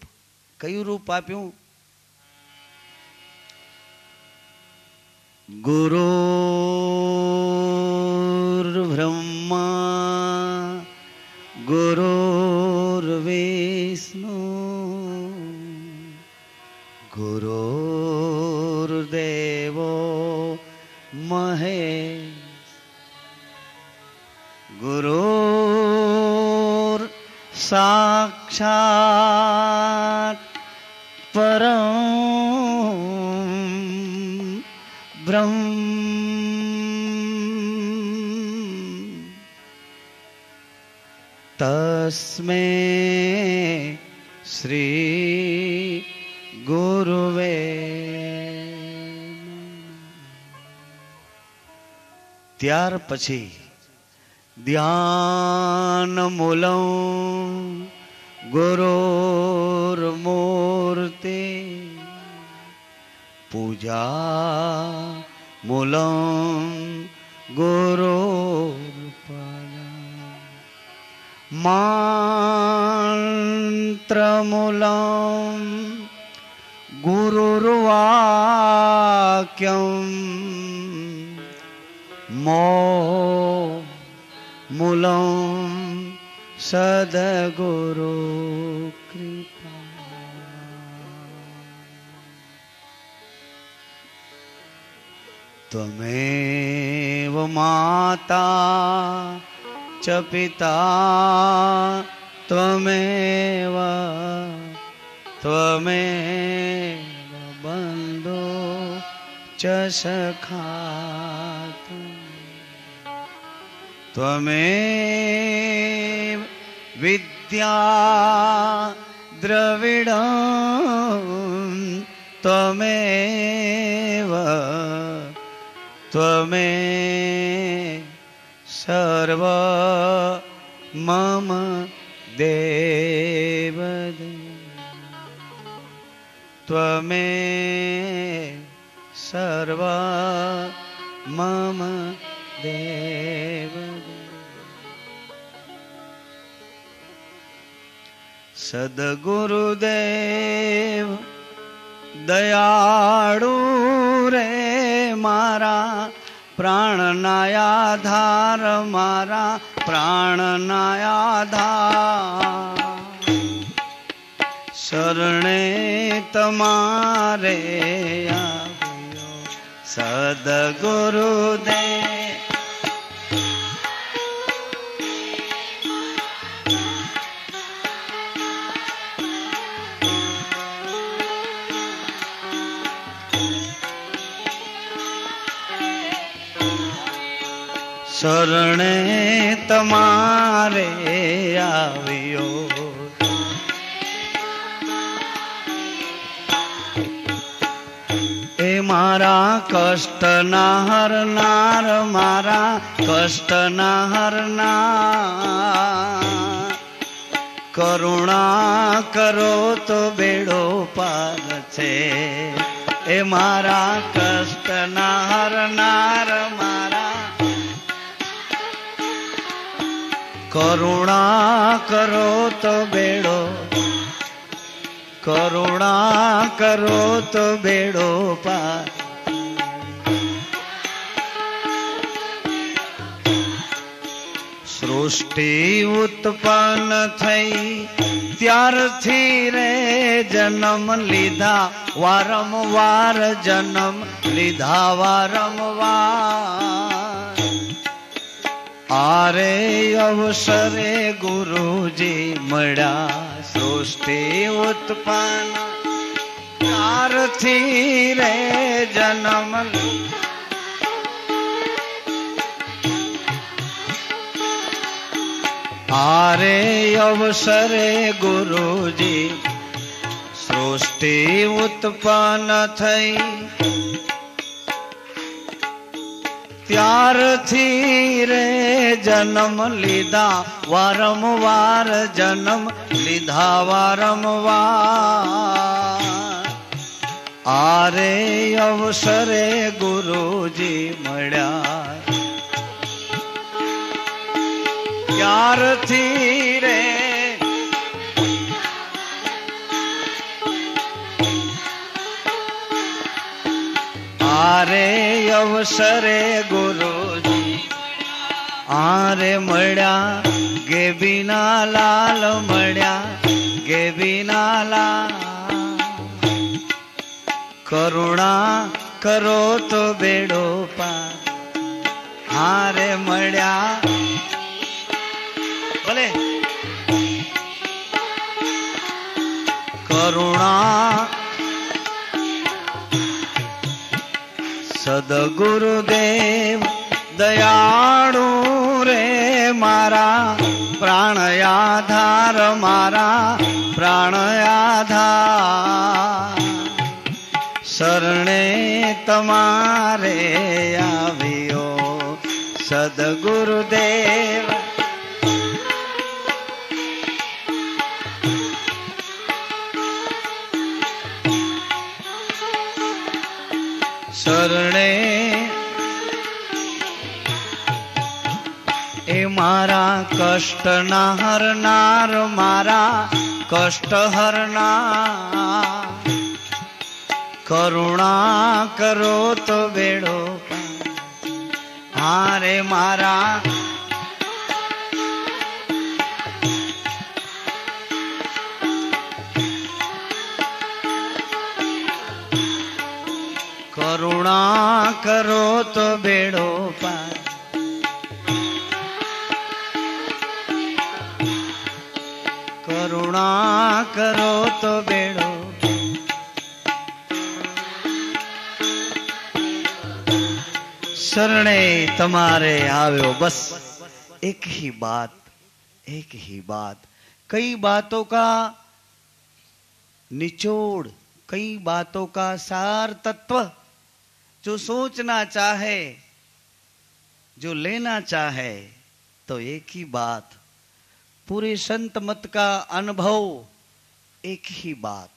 કયું રૂપ આપ્યું? ગુરુર બ્રહ્મા ગુરુર વિષ્ણુ ગુરુર્દેવો મહેશ. गुरुर् साक्षात् परं ब्रह्म तस्मै श्री गुरुवे ત્યાર પછી ધ્યાન મૂલં ગુરુર્મૂર્તે પૂજા મૂલં ગુરુર્પદં મંત્રમૂલં ગુરુર્વાક્યં मूलं सद्गुरु कृपा त्वमेव माता च पिता त्वमेव बन्धु च सखा त्वमेव विद्या द्रविणं त्वमेव सर्व मम देव त्वमेव सर्व मम देव सद्गुरुदेव दयाळु रे मारा प्राणना आधार मारा प्राणना आधार शरणे तमारे આવ્યો सद्गुरुदेव शरणे तमारे આવ્યો ए मारा कष्ट ना हरनार मारा कष्ट ना हरनार करुणा करो तो बेड़ो पार छे ए मारा कष्ट ना हरनार मारा करुणा करो तो बेड़ो करुणा करो तो बेड़ो पार सृष्टि उत्पन्न थई त्यारथी रे जन्म लीधा वारंवार जन्म लीधा वारंवार आरे अवसरे गुरुजी मळ्या सृष्टि उत्पन्न त्यारथी रे जन्म आरे अवसरे गुरुजी सृष्टि उत्पन्न थई त्यारथी रे जन्म लीधा वारंवार जन्म लीधा वारंवार आरे अवसरे गुरुजी मळ्या त्यारथी रे आरे अवसरे गुरुजी आरे मळ्या गेबीना लाल मळ्या गेबीना लाल करुणा करो तो बेड़ो पार आरे मळ्या ભલે કરુણા સદગુરુદેવ દયાળુ રે મારા પ્રાણયાધાર મારા પ્રાણયાધાર શરણે તમારે આવ્યો સદગુરુદેવ શરણે એ મારા કષ્ટ ના હરનાર મારા કષ્ટ હરનાર કરુણા કરો તો બેડો હારે મારા કરુણા કરો તો બેડો પાર કરુણા કરો તો બેડો શરણે તમારે આવ્યો બસ एक ही बात कई बातों का निचोड़ कई बातों का सार तत्व जो सोचना चाहे जो लेना चाहे तो एक ही बात पूरे संत मत का अनुभव एक ही बात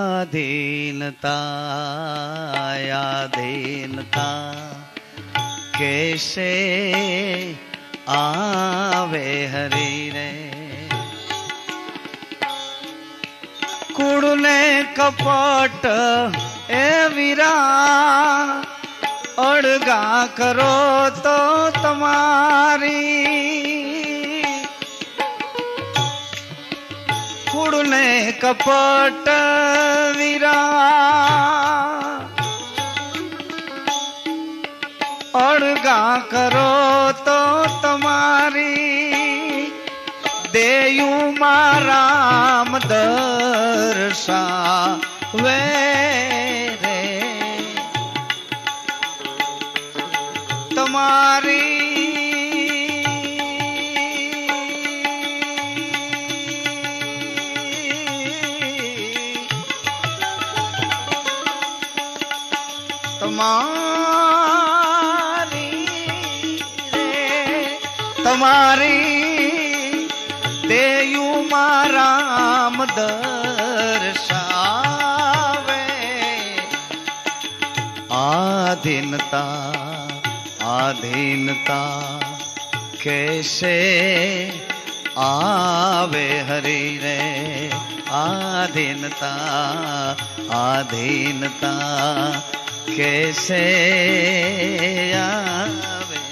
आधीनता आधीनता कैसे आवे हरि रे कूड़ने कपट ए वीरा अड़गा करो तो तुम्हारी कूड़ने कपट वीरा अड़गा करो तो तुम्हारी देयु माराम दर्शा वे रे तुम्हारी तुम्हारी देयु माराम दर्शावे आधीनता आधीनता कैसे आवे हरि रे आधीनता आधीनता कैसे आवे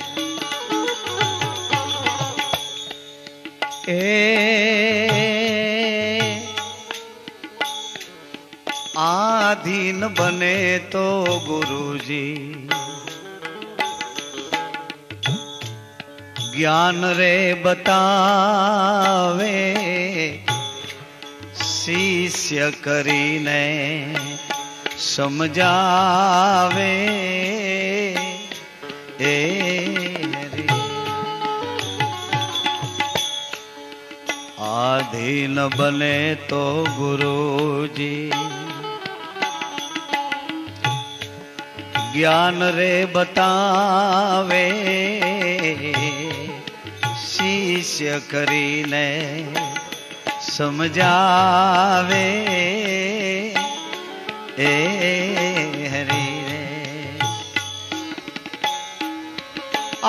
आधीन बने तो गुरुजी ज्ञान रे बतावे शिष्य करीने समझावे ए आधीन बने तो गुरुजी ज्ञान रे बतावे शिष्य करीने समझावे ए हरि रे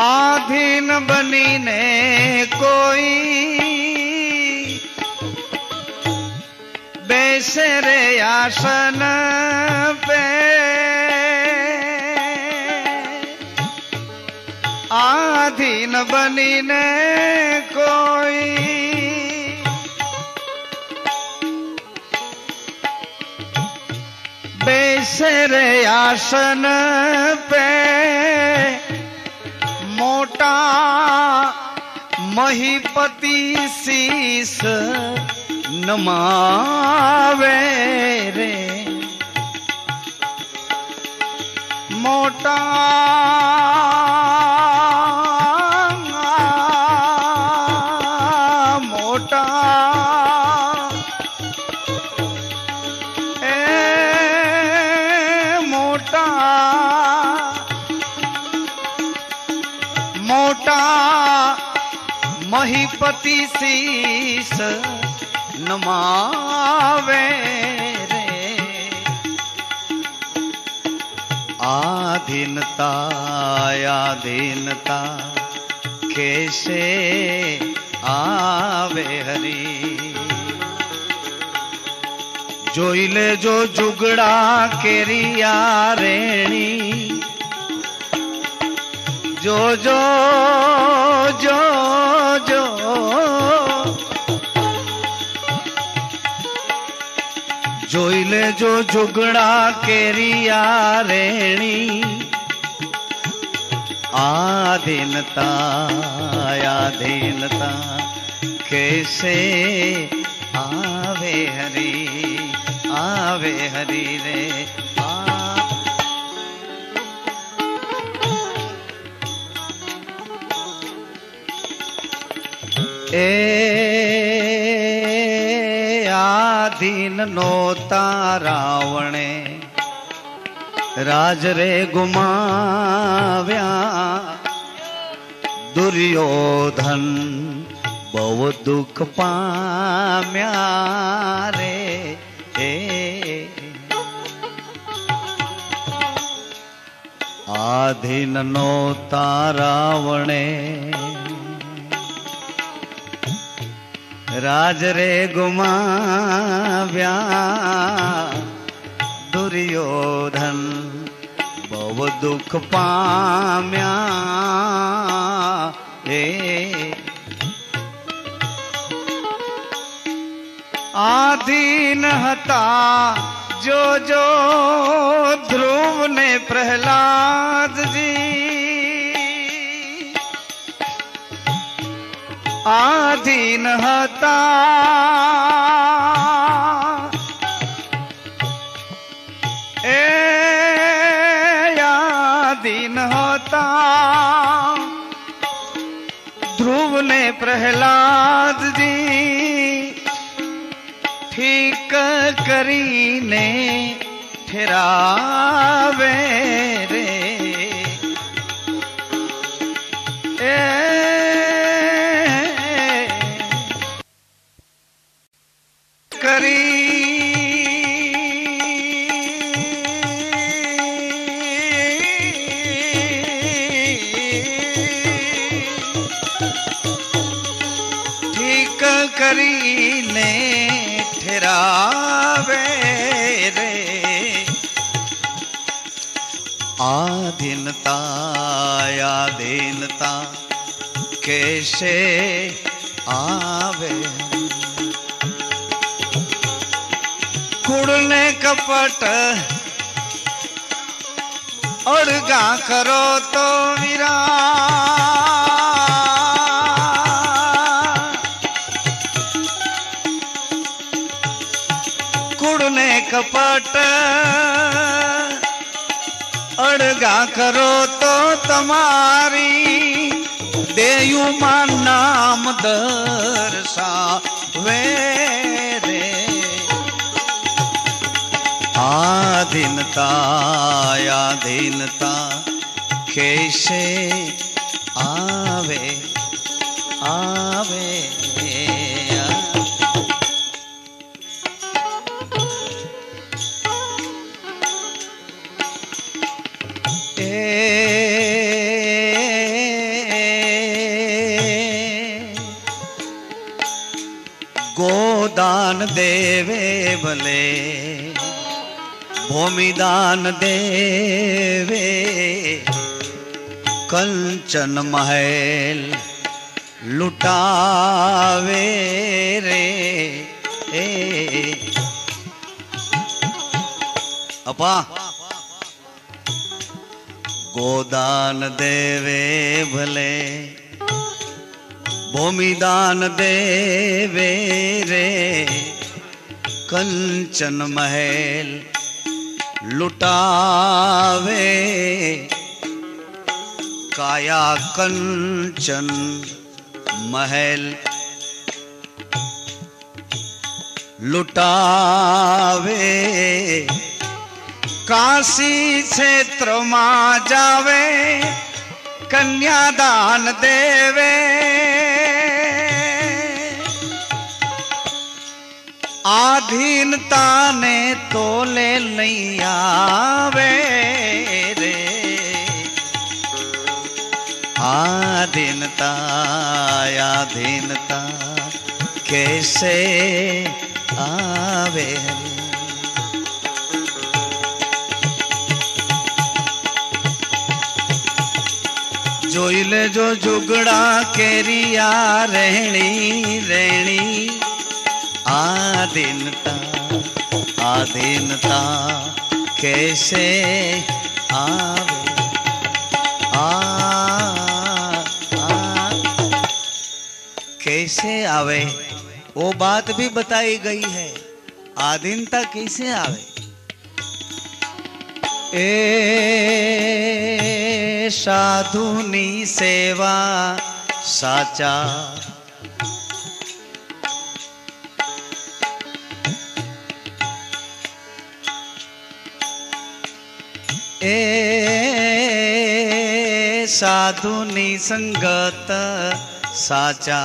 आधीन बनीने कोई बैसे रे आसन पे आधीन बनीने कोई कैसे रे आसन पे मोटा महीपति शीस नमावे रे मोटा मोटा मोटा मोटा महीपति शीस नमावे रे आधीनता आधीनता कैसे आवे हरी जोई ले जो जुगड़ा केरिया रेणी जो जो जो जो जोई ले जो जुगड़ा केरिया रेणी आधीनता आधीनता कैसे आवे हरी रे ए आधीन नो तारावणे राज रे गुमाव्या दुर्योधन बहु दुख पाम्या रे आधीन नो तारावणे राज रे गुमाव्या दुर्योधन बहु दुख पाम्या रे आधीन हता जो जो ध्रुव ने प्रहलाद जी आधीन हता आधीन हता ध्रुव ने प्रहलाद जी ठीक करीने ठहरावे रे करी ठीक करीने ठहरावे रे आधीनता आधीनता कैसे आवे कुड़ने कपट अड़गा करो तो वीरा कुड़ने कपट अड़गा करो तो तुम्हारी देयु मान नाम दर्शावे रे आधीनता आधीनता कैसे आवे आवे गोदान देवे भले भूमिदान देवे कंचन महल लुटावे रे अपा गोदान देवे भले भूमिदान देवे रे कंचन महल लुटावे काया कंचन महल लुटावे काशी क्षेत्र में जावे कन्यादान देवे आधीनता ने तोले नहीं आवे रे आधीनता आधीनता कैसे आवे जोई ले जो जुगड़ा केरिया रहनी रहनी आधीनता आधीनता कैसे आवे कैसे आवे वो बात भी बताई गई है। आधीनता कैसे आवे ए साधुनी सेवा साचा ए साधुनी संगत साचा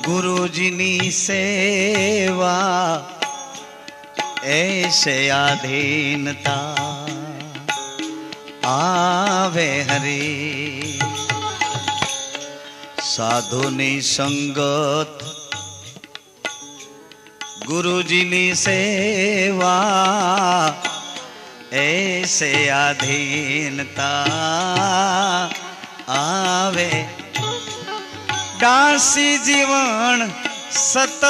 गुरुजीनी सेवा ऐसे आधीनता आवे हरि साधुनी संगत गुरुजीनी सेवा ऐसे आधीनता आवे दासी जीवन सत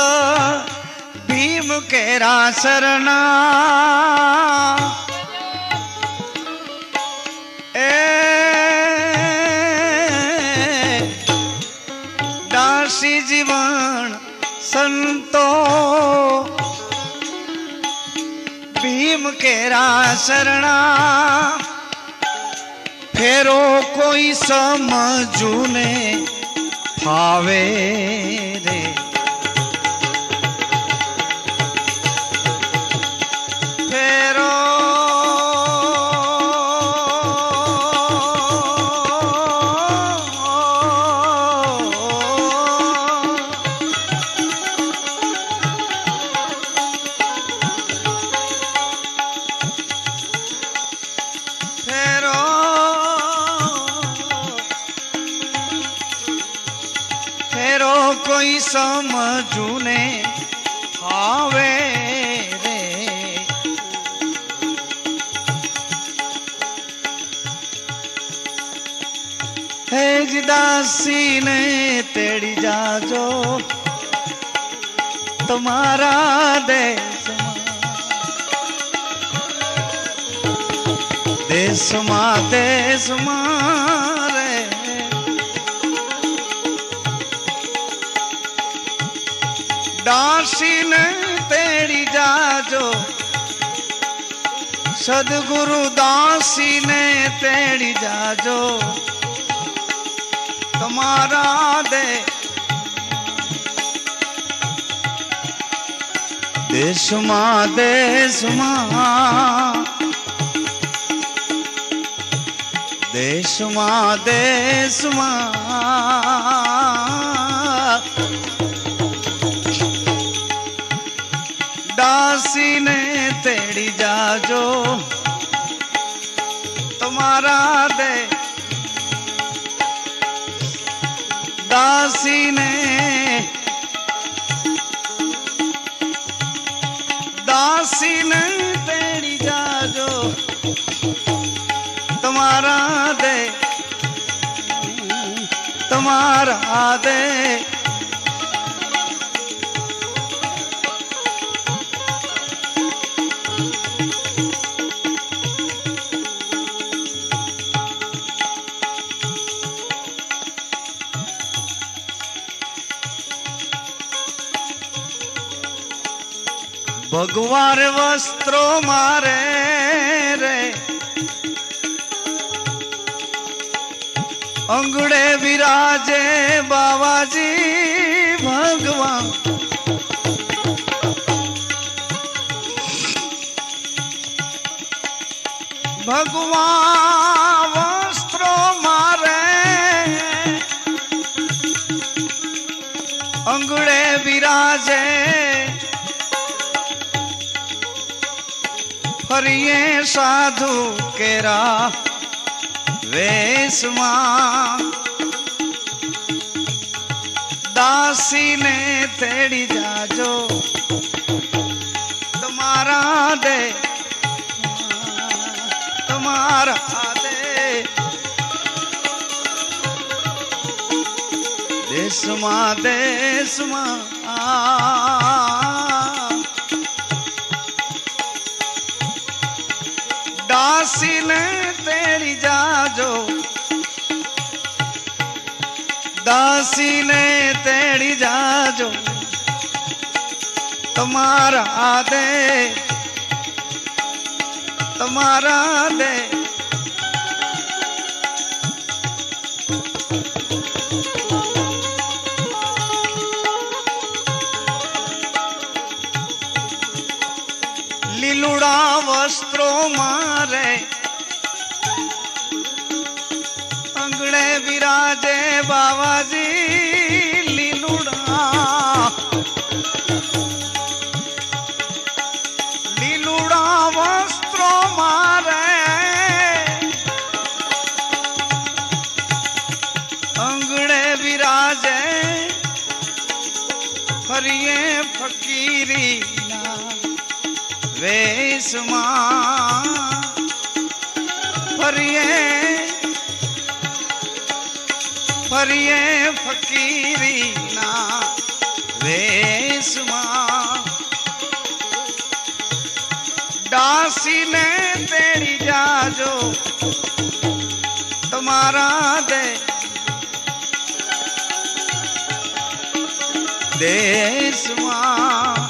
भीम केरा शरणा ए दासी जीवन संतो भीम केरा शरणा फेरो कोई समझू ने फावे रे फेरो कोई समझू ने आवे रे है दासी ने तेड़ी जाजो तुम्हारा देश मारे दासी ने तेड़ी जाजो सदगुरु दासी ने तेड़ी जाजो तुम्हारा देश मां देश मां देश मां देश मां दासी ने तेड़ी जाजो तुम्हारा दे दासी ने तेड़ी जाजो तुम्हारा दे ભગવાન વસ્ત્રો મારે રે અંગડે વિરાજે બાવાજી ભગવાન ભગવાન વસ્ત્રો મારે અંગડે વિરાજે ફરીએ સાધુ કેરા વેશમાં દાસીને તેડી જાજો તમારા દે તમારા દે દેશમાં દેશમાં દાસીને તેડી જાજો દાસીને તેડી જાજો તમારા દે તમારા દે લીલુડા વસ્ત્રો મારે અંગડે વિરાજે બાવાજી લીલુડા લીલુડા વસ્ત્રો મારે અંગડે વિરાજે ફરીએ ફકીરી વેશમાં ફરીએ ફરીએ ફકીરીના વેશમાં દાસીને તેડી જાજો તમારા દે દેશમાં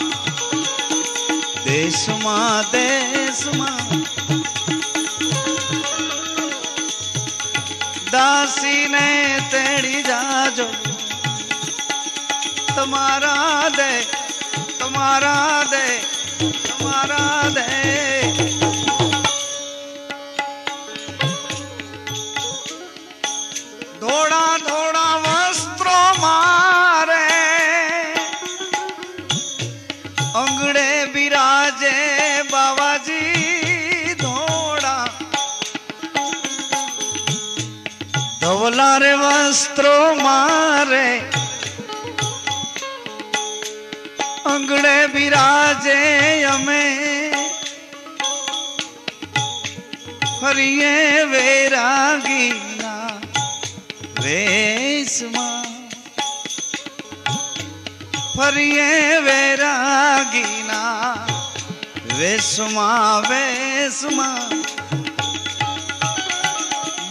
દેશમાં દેશમાં દાસીને તેડી જાજો તમારા દે તમારા દે તમારા દે ધોળા ધોળા વસ્ત્રો મારે અંગડે બિરાજે બાવાજી ધોળા ધવલા રે વસ્ત્રો મારે અંગડે બિરાજે અમે ફરીએ વૈરાગીના વેશમાં ફરીએ વૈરાગીના વેશમાં વેશમાં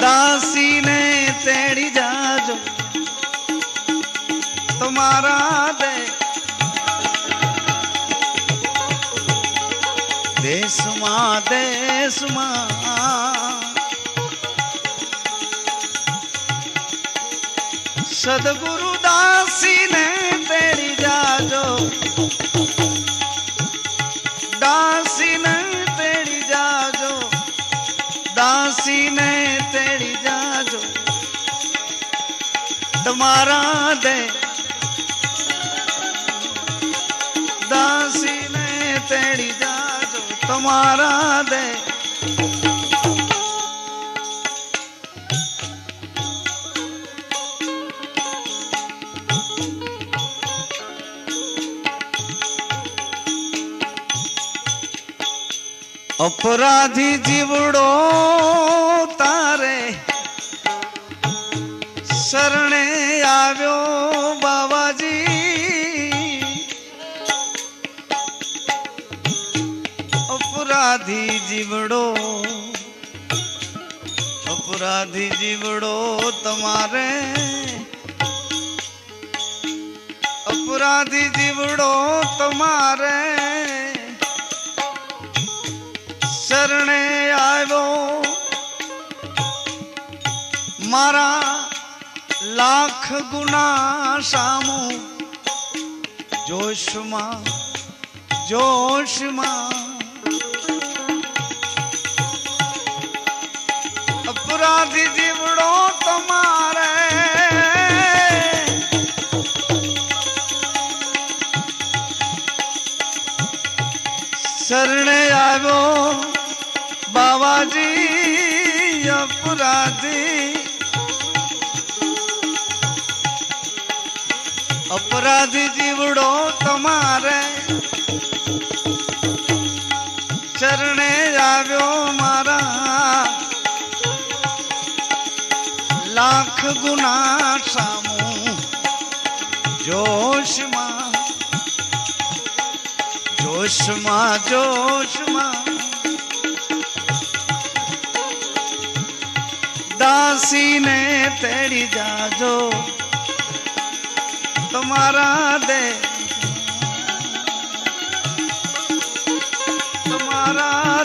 દાસીને તેડી જાજો તમારા દે દેશમાં દેશમાં સદગુરુ દાસીને તેડી જાજો દાસીને તેડી જાજો દાસીને તેડી જાજો તમારા દે દાસીને તેડી જાજો તમારા દે अपराधी जीवड़ो तारे शरणे आव्यो बाबाजी अपराधी जीवड़ो तमारे अपराधी जीवड़ो तमारे चरणे आयो मारा लाख गुना सामू जोश मां अपराधी जीवड़ो तुम्हारे शरणे आयो बाबा जी अपराधी जीवड़ो तुम्हारे चरणे आव्यो मारा लाख गुना सामू जोश मां दासी ने तेड़ी जाजो तुम्हारा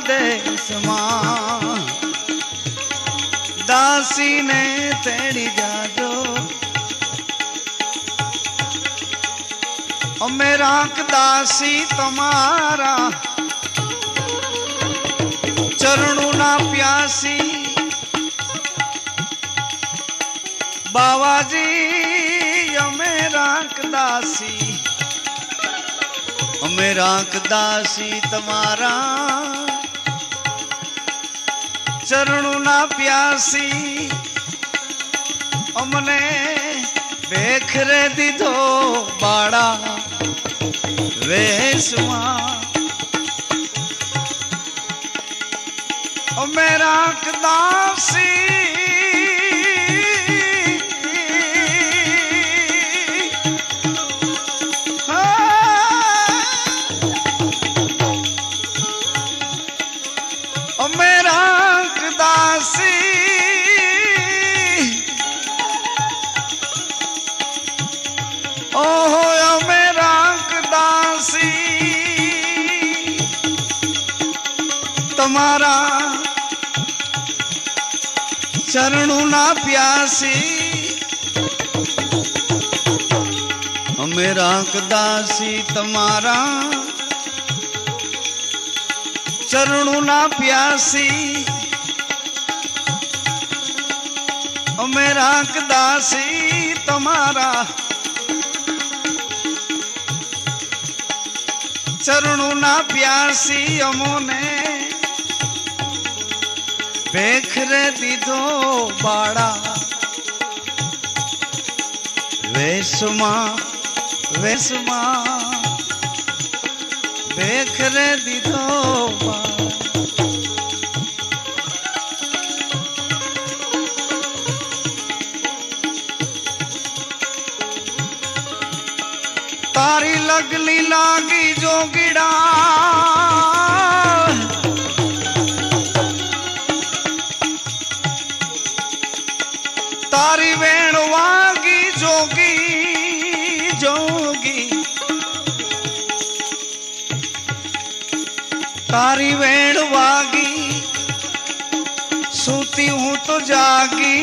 देश मां दासी ने तेड़ी जाजो मेरा दासी तुम्हारा चरणों ना प्यासी बाबा जी मेरा दासी तुम्हारा चरणों ना प्यासी हमने बेखरे दीधो बाड़ा वेसमा मेरा दासी मेरा दासी ओहो मेरा दासी तुम्हारा चरणों ना प्यासी मेरा दासी तुम्हारा चरणों ना प्यासी मेरा दासी तुम्हारा चरणों ना प्यासी अमोने बेखरे दीधो बाड़ा वेसमा बेखरे दीधो तारी लगली लागी जोगिड़ा तारी वेण वागी जोगी तारी वेण वागी सूती हूँ तो जागी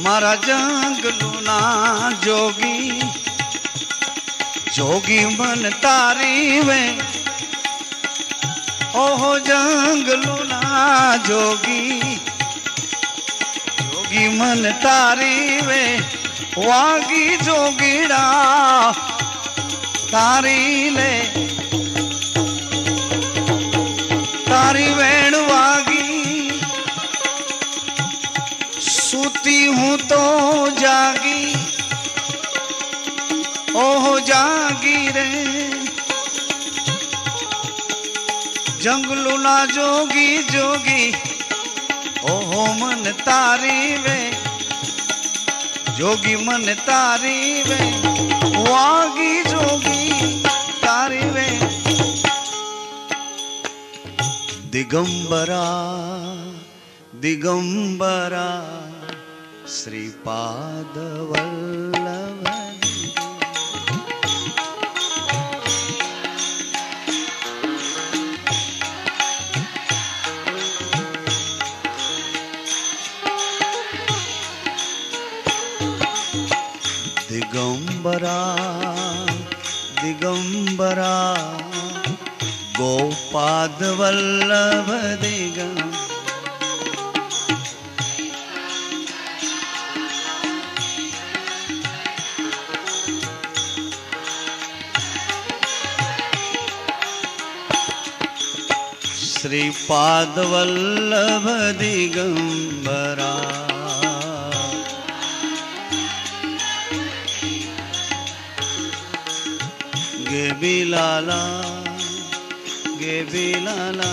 मारा जंगलू ना जोगी मन तारी वे ओहो जंगलू ना जोगी मन तारी वे वागी जोगीड़ा तारी ले तारी वेण वागी सूती हूँ तो जागी ओहो जागी रे जंगलू ना जोगी ओहो मन तारी वे जोगी मन तारी वे वागी जोगी तारी वे दिगंबरा दिगंबरा श्रीपाद वल्लभ दिगंबरा दिगंबरा गोपाद वल्लभ दिगंबरा श्रीपाद वल्लभ दिगंबरा गे बिलाला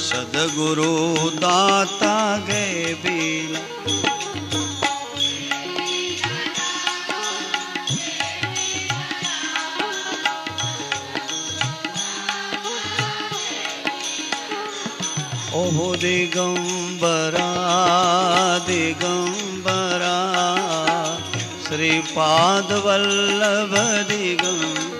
सदगुरु दाता गे बिला ओहो दिगंबरा दिगंबरा श्रीपाद वल्लभ दिगंबरा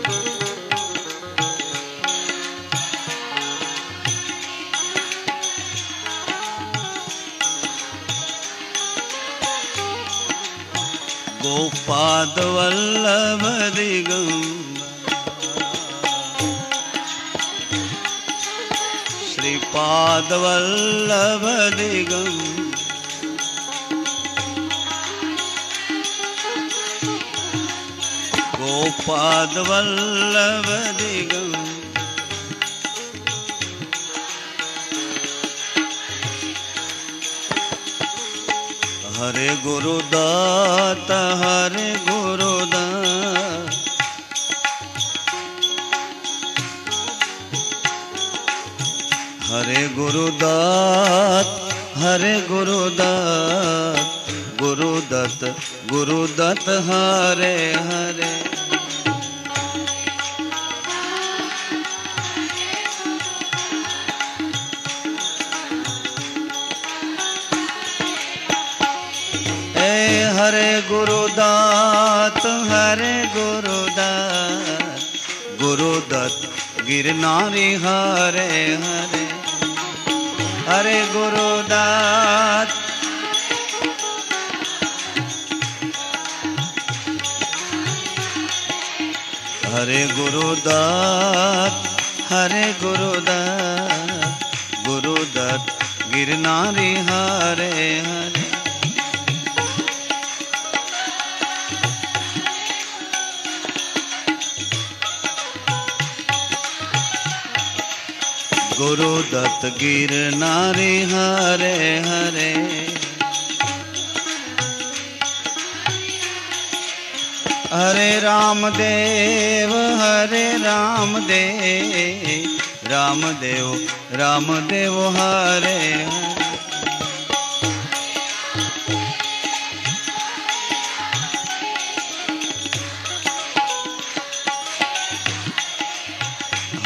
गोपाद वल्लभ दिगंबरा श्रीपाद वल्लभ दिगंबरा गोपाद वल्लभ दिगंबरा हरे गुरुदत्त हरे गुरुदत्त हरे गुरुदत्त हरे गुरुदत्त गुरुदत्त गुरुदत्त हरे हरे हरे गुरुदत्त हरे गुरुदत्त गुरुदत्त गिरनारी हरे हरे हरे गुरुदत्त हरे गुरुदत्त हरे गुरुदत्त गुरुदत्त गिरनारी हरे हरे गुरुदत्त गिरनारी हरे हरे हरे रामदेव हरे रामदेव रामदेव रामदेव हरे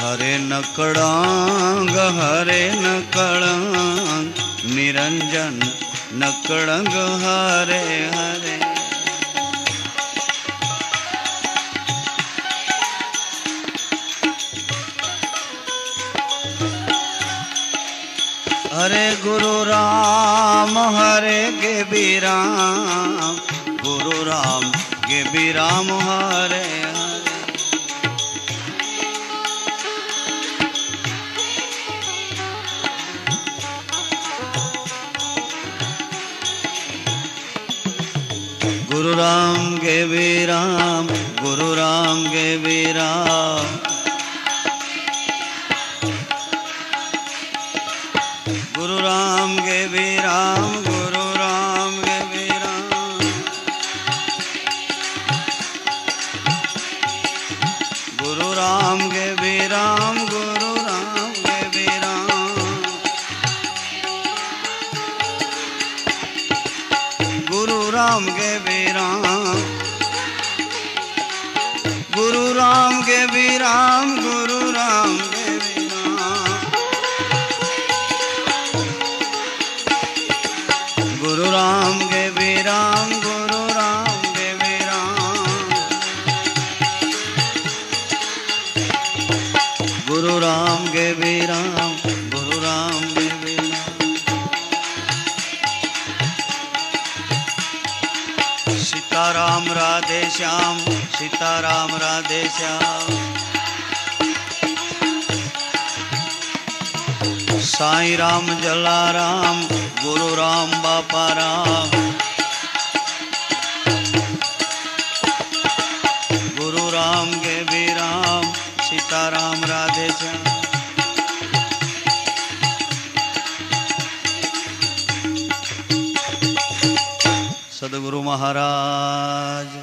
हरे नकड़ांग हरे नकड़ांग निरंजन नकड़ंग हरे हरे हरे गुरु राम हरे गेबी राम गुरु राम गेबी राम हरे गुरु राम गेबी राम गुरु राम गेबी राम गुरु राम गेबी राम गुरु राम गेबी राम गुरु राम गेबी राम गुरु राम गेबी राम गुरु राम गेबी राम गुरु राम गेबी राम गुरु राम गेबी राम गुरु राम गेबी राम गुरु राम गेबी राम गुरु राम गेबी राम गुरु राम गेबी राम सीता सीताराम राधे श्याम, सीताराम राधे श्याम। साईं राम जलाराम, गुरु राम बापा राम, गुरु राम के भी राम, सीताराम राधे श्याम। सदगुरु महाराज